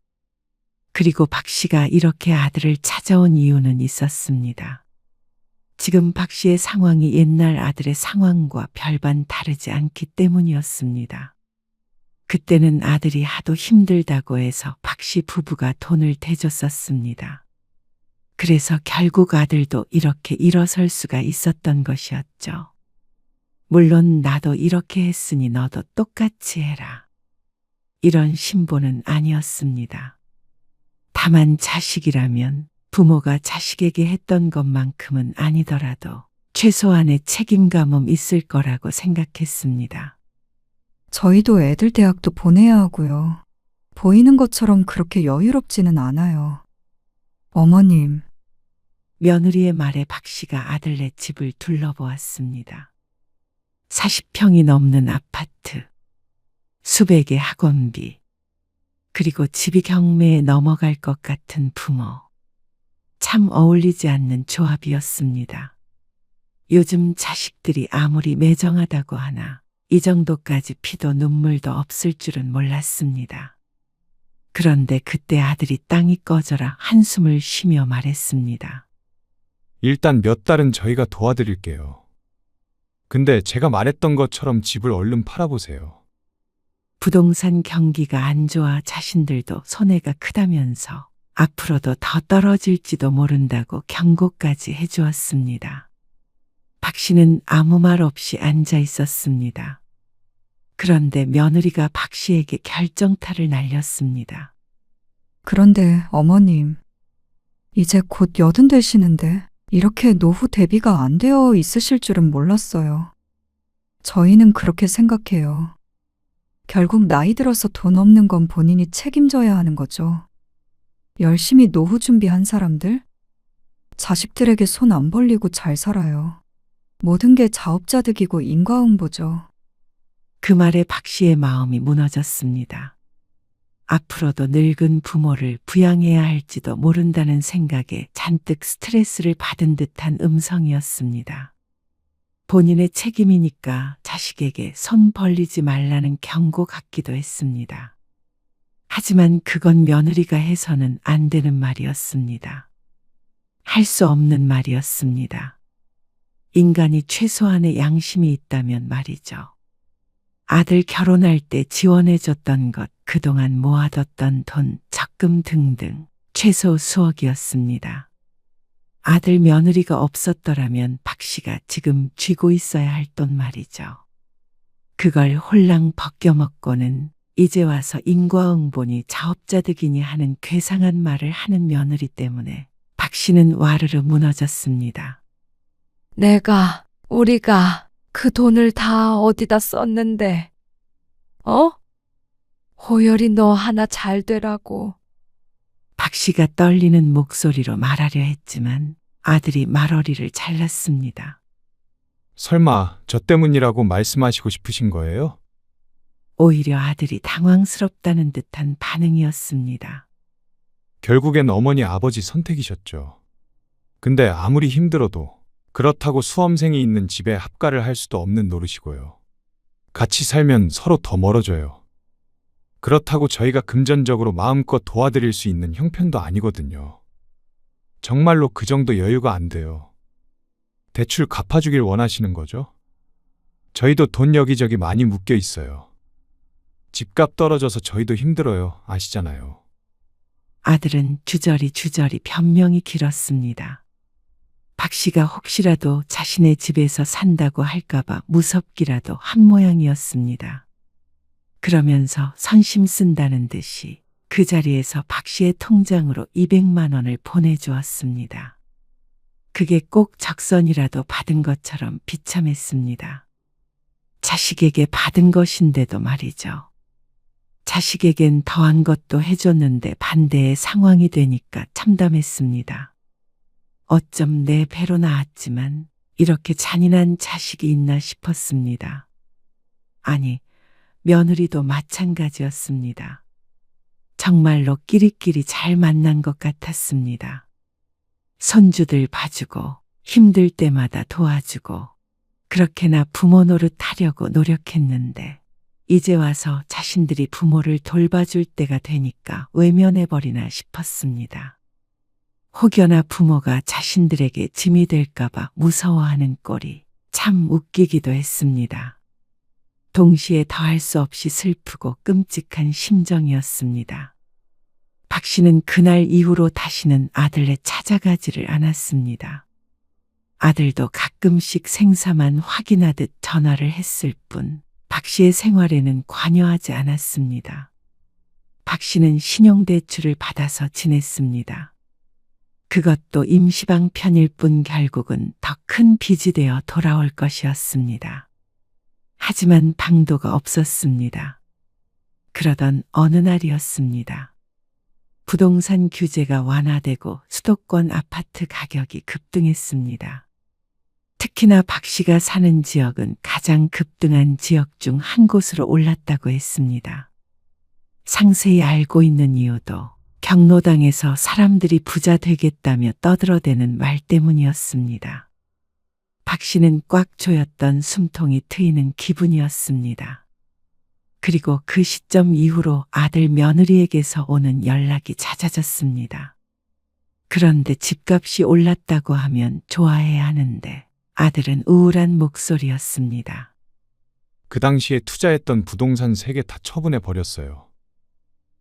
그리고 박 씨가 이렇게 아들을 찾아온 이유는 있었습니다. 지금 박 씨의 상황이 옛날 아들의 상황과 별반 다르지 않기 때문이었습니다. 그때는 아들이 하도 힘들다고 해서 박 씨 부부가 돈을 대줬었습니다. 그래서 결국 아들도 이렇게 일어설 수가 있었던 것이었죠. 물론 나도 이렇게 했으니 너도 똑같이 해라. 이런 신보는 아니었습니다. 다만 자식이라면 부모가 자식에게 했던 것만큼은 아니더라도 최소한의 책임감은 있을 거라고 생각했습니다. 저희도 애들 대학도 보내야 하고요. 보이는 것처럼 그렇게 여유롭지는 않아요. 어머님. 며느리의 말에 박 씨가 아들네 집을 둘러보았습니다. 40평이 넘는 아파트, 수백의 학원비, 그리고 집이 경매에 넘어갈 것 같은 부모. 참 어울리지 않는 조합이었습니다. 요즘 자식들이 아무리 매정하다고 하나 이 정도까지 피도 눈물도 없을 줄은 몰랐습니다. 그런데 그때 아들이 땅이 꺼져라 한숨을 쉬며 말했습니다. 일단 몇 달은 저희가 도와드릴게요. 근데 제가 말했던 것처럼 집을 얼른 팔아보세요. 부동산 경기가 안 좋아 자신들도 손해가 크다면서 앞으로도 더 떨어질지도 모른다고 경고까지 해주었습니다. 박 씨는 아무 말 없이 앉아 있었습니다. 그런데 며느리가 박 씨에게 결정타를 날렸습니다. 그런데 어머님, 이제 곧 80 되시는데 이렇게 노후 대비가 안 되어 있으실 줄은 몰랐어요. 저희는 그렇게 생각해요. 결국 나이 들어서 돈 없는 건 본인이 책임져야 하는 거죠. 열심히 노후 준비한 사람들? 자식들에게 손 안 벌리고 잘 살아요. 모든 게 자업자득이고 인과응보죠. 그 말에 박 씨의 마음이 무너졌습니다. 앞으로도 늙은 부모를 부양해야 할지도 모른다는 생각에 잔뜩 스트레스를 받은 듯한 음성이었습니다. 본인의 책임이니까 자식에게 손 벌리지 말라는 경고 같기도 했습니다. 하지만 그건 며느리가 해서는 안 되는 말이었습니다. 할 수 없는 말이었습니다. 인간이 최소한의 양심이 있다면 말이죠. 아들 결혼할 때 지원해줬던 것, 그동안 모아뒀던 돈, 적금 등등 최소 수억이었습니다. 아들 며느리가 없었더라면 박 씨가 지금 쥐고 있어야 할 돈 말이죠. 그걸 홀랑 벗겨먹고는 이제 와서 인과응보니 자업자득이니 하는 괴상한 말을 하는 며느리 때문에 박 씨는 와르르 무너졌습니다. 우리가 그 돈을 다 어디다 썼는데, 호열이 너 하나 잘 되라고. 박 씨가 떨리는 목소리로 말하려 했지만 아들이 말어리를 잘랐습니다. 설마 저 때문이라고 말씀하시고 싶으신 거예요? 오히려 아들이 당황스럽다는 듯한 반응이었습니다. 결국엔 어머니 아버지 선택이셨죠. 근데 아무리 힘들어도 그렇다고 수험생이 있는 집에 합가를 할 수도 없는 노릇이고요. 같이 살면 서로 더 멀어져요. 그렇다고 저희가 금전적으로 마음껏 도와드릴 수 있는 형편도 아니거든요. 정말로 그 정도 여유가 안 돼요. 대출 갚아주길 원하시는 거죠? 저희도 돈 여기저기 많이 묶여 있어요. 집값 떨어져서 저희도 힘들어요. 아시잖아요. 아들은 주저리 변명이 길었습니다. 박 씨가 혹시라도 자신의 집에서 산다고 할까봐 무섭기라도 한 모양이었습니다. 그러면서 선심 쓴다는 듯이 그 자리에서 박 씨의 통장으로 200만 원을 보내주었습니다. 그게 꼭 적선이라도 받은 것처럼 비참했습니다. 자식에게 받은 것인데도 말이죠. 자식에겐 더한 것도 해줬는데 반대의 상황이 되니까 참담했습니다. 어쩜 내 배로 나왔지만 이렇게 잔인한 자식이 있나 싶었습니다. 아니, 며느리도 마찬가지였습니다. 정말로 끼리끼리 잘 만난 것 같았습니다. 손주들 봐주고 힘들 때마다 도와주고 그렇게나 부모 노릇하려고 노력했는데 이제 와서 자신들이 부모를 돌봐줄 때가 되니까 외면해버리나 싶었습니다. 혹여나 부모가 자신들에게 짐이 될까봐 무서워하는 꼴이 참 웃기기도 했습니다. 동시에 더할 수 없이 슬프고 끔찍한 심정이었습니다. 박 씨는 그날 이후로 다시는 아들네 찾아가지를 않았습니다. 아들도 가끔씩 생사만 확인하듯 전화를 했을 뿐 박 씨의 생활에는 관여하지 않았습니다. 박 씨는 신용대출을 받아서 지냈습니다. 그것도 임시방편일 뿐 결국은 더 큰 빚이 되어 돌아올 것이었습니다. 하지만 방도가 없었습니다. 그러던 어느 날이었습니다. 부동산 규제가 완화되고 수도권 아파트 가격이 급등했습니다. 특히나 박 씨가 사는 지역은 가장 급등한 지역 중 한 곳으로 올랐다고 했습니다. 상세히 알고 있는 이유도 경로당에서 사람들이 부자 되겠다며 떠들어대는 말 때문이었습니다. 박 씨는 꽉 조였던 숨통이 트이는 기분이었습니다. 그리고 그 시점 이후로 아들 며느리에게서 오는 연락이 잦아졌습니다. 그런데 집값이 올랐다고 하면 좋아해야 하는데 아들은 우울한 목소리였습니다. 그 당시에 투자했던 부동산 3개 다 처분해 버렸어요.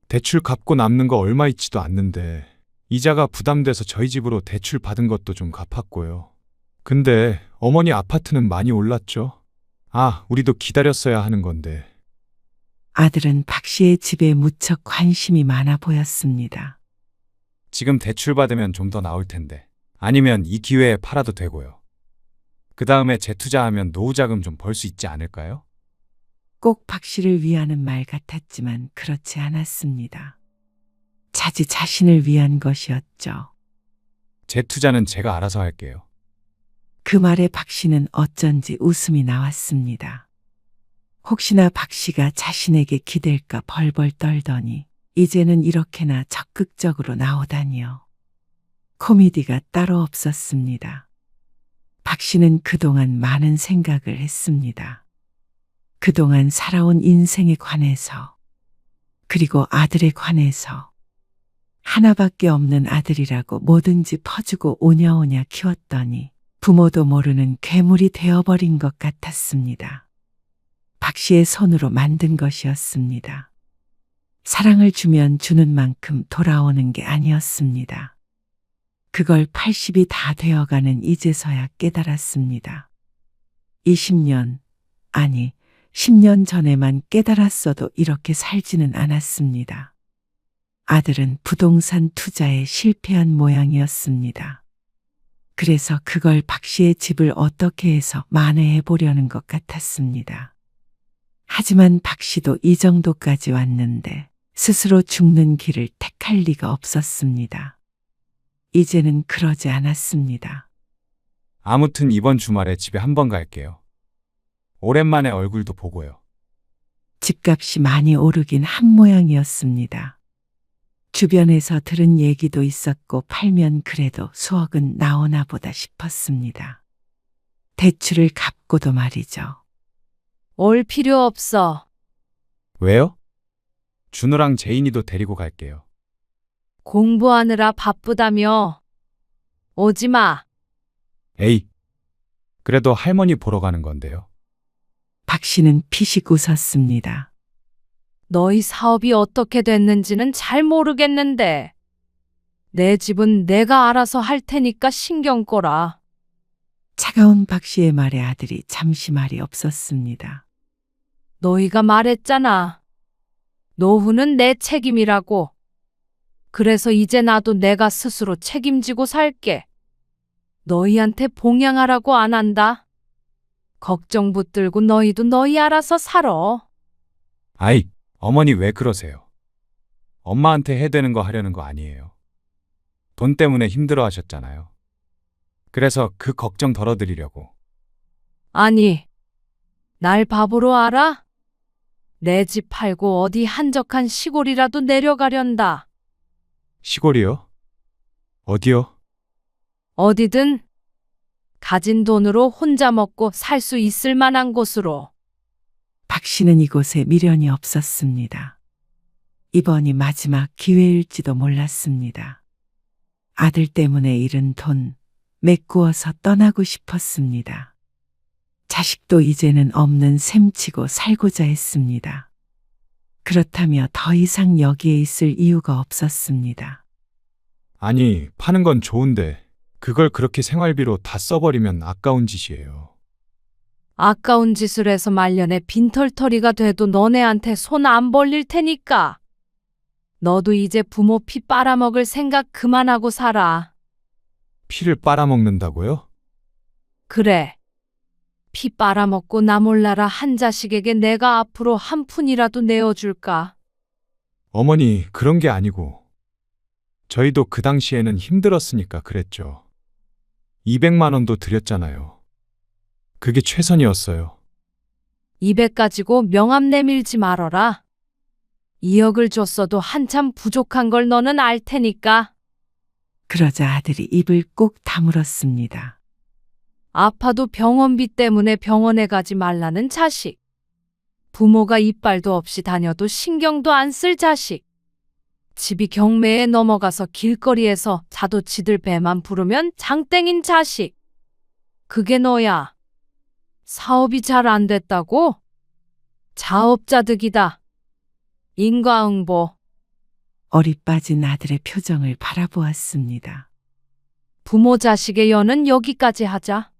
대출 갚고 남는 거 얼마 있지도 않는데 이자가 부담돼서 저희 집으로 대출 받은 것도 좀 갚았고요. 근데 어머니 아파트는 많이 올랐죠? 아, 우리도 기다렸어야 하는 건데. 아들은 박 씨의 집에 무척 관심이 많아 보였습니다. 지금 대출 받으면 좀 더 나올 텐데. 아니면 이 기회에 팔아도 되고요. 그 다음에 재투자하면 노후자금 좀 벌 수 있지 않을까요? 꼭 박 씨를 위하는 말 같았지만 그렇지 않았습니다. 차지 자신을 위한 것이었죠. 재투자는 제가 알아서 할게요. 그 말에 박 씨는 어쩐지 웃음이 나왔습니다. 혹시나 박 씨가 자신에게 기댈까 벌벌 떨더니 이제는 이렇게나 적극적으로 나오다니요. 코미디가 따로 없었습니다. 박 씨는 그동안 많은 생각을 했습니다. 그동안 살아온 인생에 관해서, 그리고 아들에 관해서. 하나밖에 없는 아들이라고 뭐든지 퍼주고 오냐오냐 키웠더니 부모도 모르는 괴물이 되어버린 것 같았습니다. 박 씨의 손으로 만든 것이었습니다. 사랑을 주면 주는 만큼 돌아오는 게 아니었습니다. 그걸 80이 다 되어가는 이제서야 깨달았습니다. 20년, 아니 10년 전에만 깨달았어도 이렇게 살지는 않았습니다. 아들은 부동산 투자에 실패한 모양이었습니다. 그래서 그걸 박 씨의 집을 어떻게 해서 만회해 보려는 것 같았습니다. 하지만 박 씨도 이 정도까지 왔는데 스스로 죽는 길을 택할 리가 없었습니다. 이제는 그러지 않았습니다. 아무튼 이번 주말에 집에 한번 갈게요. 오랜만에 얼굴도 보고요. 집값이 많이 오르긴 한 모양이었습니다. 주변에서 들은 얘기도 있었고 팔면 그래도 수억은 나오나 보다 싶었습니다. 대출을 갚고도 말이죠. 올 필요 없어. 왜요? 준호랑 제인이도 데리고 갈게요. 공부하느라 바쁘다며. 오지 마. 에이, 그래도 할머니 보러 가는 건데요. 박 씨는 피식 웃었습니다. 너희 사업이 어떻게 됐는지는 잘 모르겠는데 내 집은 내가 알아서 할 테니까 신경 꺼라. 차가운 박 씨의 말에 아들이 잠시 말이 없었습니다. 너희가 말했잖아. 노후는 내 책임이라고. 그래서 이제 나도 내가 스스로 책임지고 살게. 너희한테 봉양하라고 안 한다. 걱정 붙들고 너희도 너희 알아서 살아. 아이, 어머니 왜 그러세요? 엄마한테 해대는 거 하려는 거 아니에요. 돈 때문에 힘들어 하셨잖아요. 그래서 그 걱정 덜어드리려고. 아니, 날 바보로 알아? 내 집 팔고 어디 한적한 시골이라도 내려가련다. 시골이요? 어디요? 어디든 가진 돈으로 혼자 먹고 살 수 있을 만한 곳으로. 박 씨는 이곳에 미련이 없었습니다. 이번이 마지막 기회일지도 몰랐습니다. 아들 때문에 잃은 돈 메꾸어서 떠나고 싶었습니다. 자식도 이제는 없는 셈치고 살고자 했습니다. 그렇다며 더 이상 여기에 있을 이유가 없었습니다. 아니, 파는 건 좋은데 그걸 그렇게 생활비로 다 써버리면 아까운 짓이에요. 아까운 짓을 해서 말년에 빈털터리가 돼도 너네한테 손 안 벌릴 테니까. 너도 이제 부모 피 빨아먹을 생각 그만하고 살아. 피를 빨아먹는다고요? 그래. 피 빨아먹고 나 몰라라 한 자식에게 내가 앞으로 한 푼이라도 내어줄까? 어머니, 그런 게 아니고. 저희도 그 당시에는 힘들었으니까 그랬죠. 200만 원도 드렸잖아요. 그게 최선이었어요. 200 가지고 명함 내밀지 말어라. 2억을 줬어도 한참 부족한 걸 너는 알 테니까. 그러자 아들이 입을 꼭 다물었습니다. 아파도 병원비 때문에 병원에 가지 말라는 자식. 부모가 이빨도 없이 다녀도 신경도 안 쓸 자식. 집이 경매에 넘어가서 길거리에서 자도치들 배만 부르면 장땡인 자식. 그게 너야. 사업이 잘 안 됐다고? 자업자득이다. 인과응보. 어리 빠진 아들의 표정을 바라보았습니다. 부모 자식의 연은 여기까지 하자.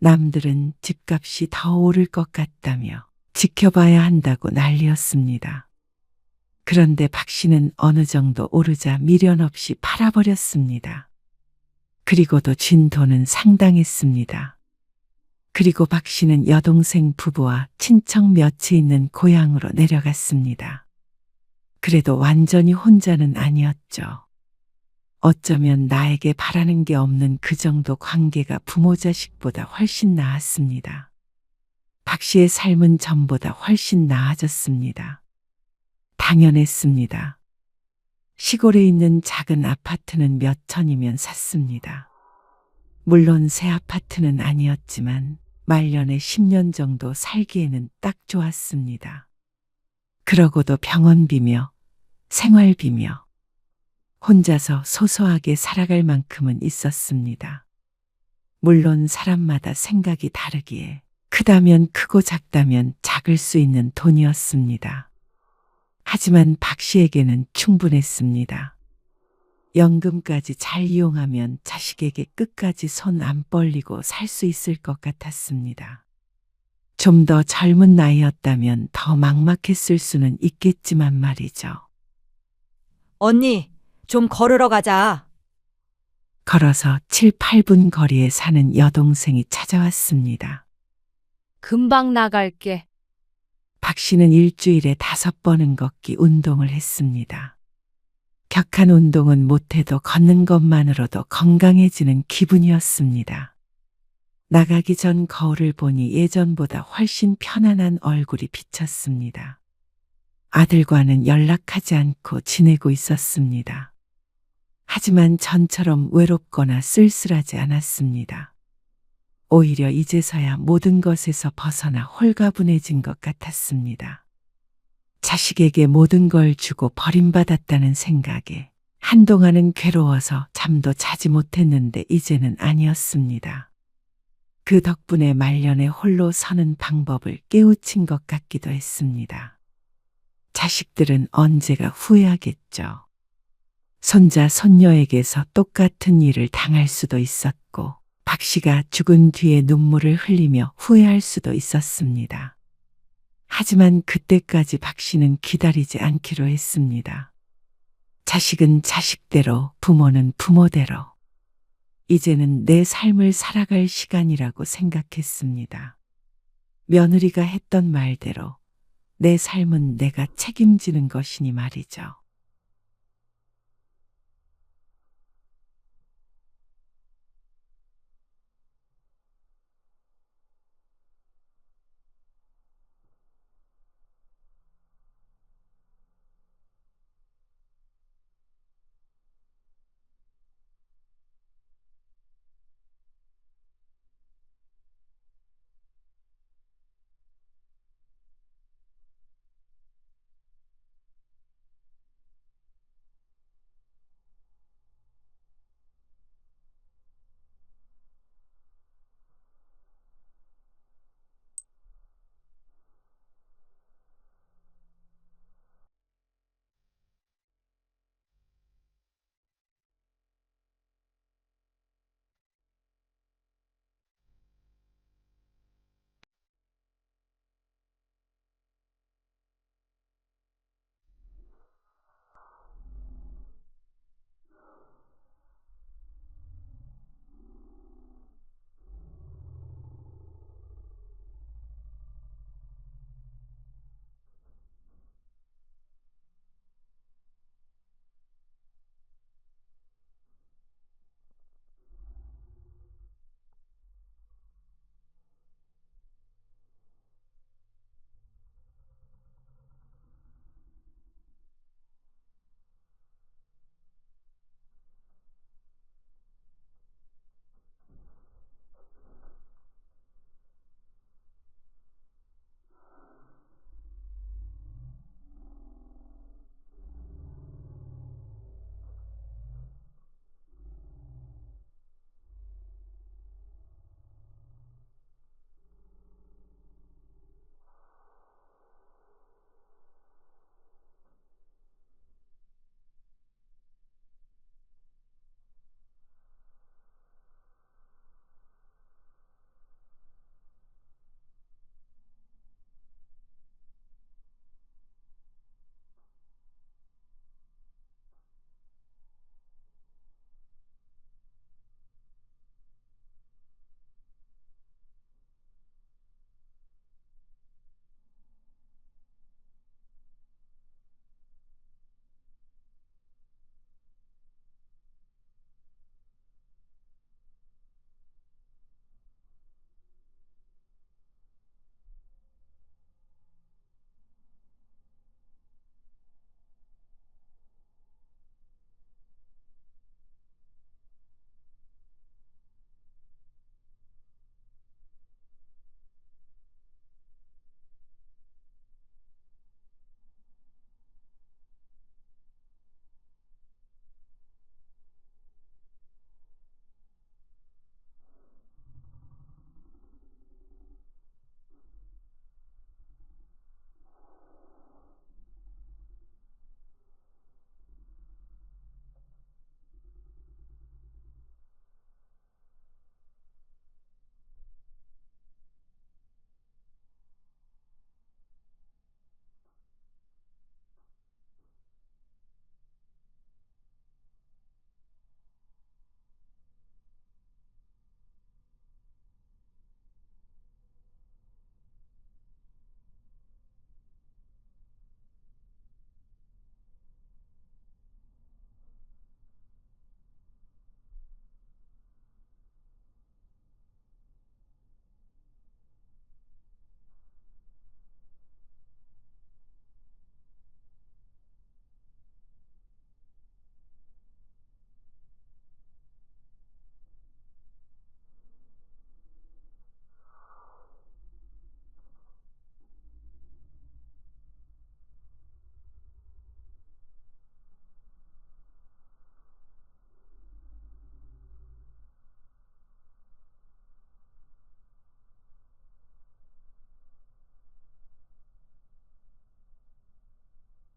남들은 집값이 더 오를 것 같다며 지켜봐야 한다고 난리였습니다. 그런데 박 씨는 어느 정도 오르자 미련 없이 팔아버렸습니다. 그리고도 진 돈은 상당했습니다. 그리고 박 씨는 여동생 부부와 친척 몇이 있는 고향으로 내려갔습니다. 그래도 완전히 혼자는 아니었죠. 어쩌면 나에게 바라는 게 없는 그 정도 관계가 부모 자식보다 훨씬 나았습니다. 박 씨의 삶은 전보다 훨씬 나아졌습니다. 당연했습니다. 시골에 있는 작은 아파트는 몇 천이면 샀습니다. 물론 새 아파트는 아니었지만 말년에 10년 정도 살기에는 딱 좋았습니다. 그러고도 병원비며 생활비며 혼자서 소소하게 살아갈 만큼은 있었습니다. 물론 사람마다 생각이 다르기에 크다면 크고 작다면 작을 수 있는 돈이었습니다. 하지만 박 씨에게는 충분했습니다. 연금까지 잘 이용하면 자식에게 끝까지 손 안 벌리고 살 수 있을 것 같았습니다. 좀 더 젊은 나이였다면 더 막막했을 수는 있겠지만 말이죠. 언니, 좀 걸으러 가자. 걸어서 7, 8분 거리에 사는 여동생이 찾아왔습니다. 금방 나갈게. 박 씨는 일주일에 5번은 걷기 운동을 했습니다. 격한 운동은 못해도 걷는 것만으로도 건강해지는 기분이었습니다. 나가기 전 거울을 보니 예전보다 훨씬 편안한 얼굴이 비쳤습니다. 아들과는 연락하지 않고 지내고 있었습니다. 하지만 전처럼 외롭거나 쓸쓸하지 않았습니다. 오히려 이제서야 모든 것에서 벗어나 홀가분해진 것 같았습니다. 자식에게 모든 걸 주고 버림받았다는 생각에 한동안은 괴로워서 잠도 자지 못했는데 이제는 아니었습니다. 그 덕분에 말년에 홀로 서는 방법을 깨우친 것 같기도 했습니다. 자식들은 언제가 후회하겠죠. 손자, 손녀에게서 똑같은 일을 당할 수도 있었고 박 씨가 죽은 뒤에 눈물을 흘리며 후회할 수도 있었습니다. 하지만 그때까지 박 씨는 기다리지 않기로 했습니다. 자식은 자식대로, 부모는 부모대로. 이제는 내 삶을 살아갈 시간이라고 생각했습니다. 며느리가 했던 말대로 내 삶은 내가 책임지는 것이니 말이죠.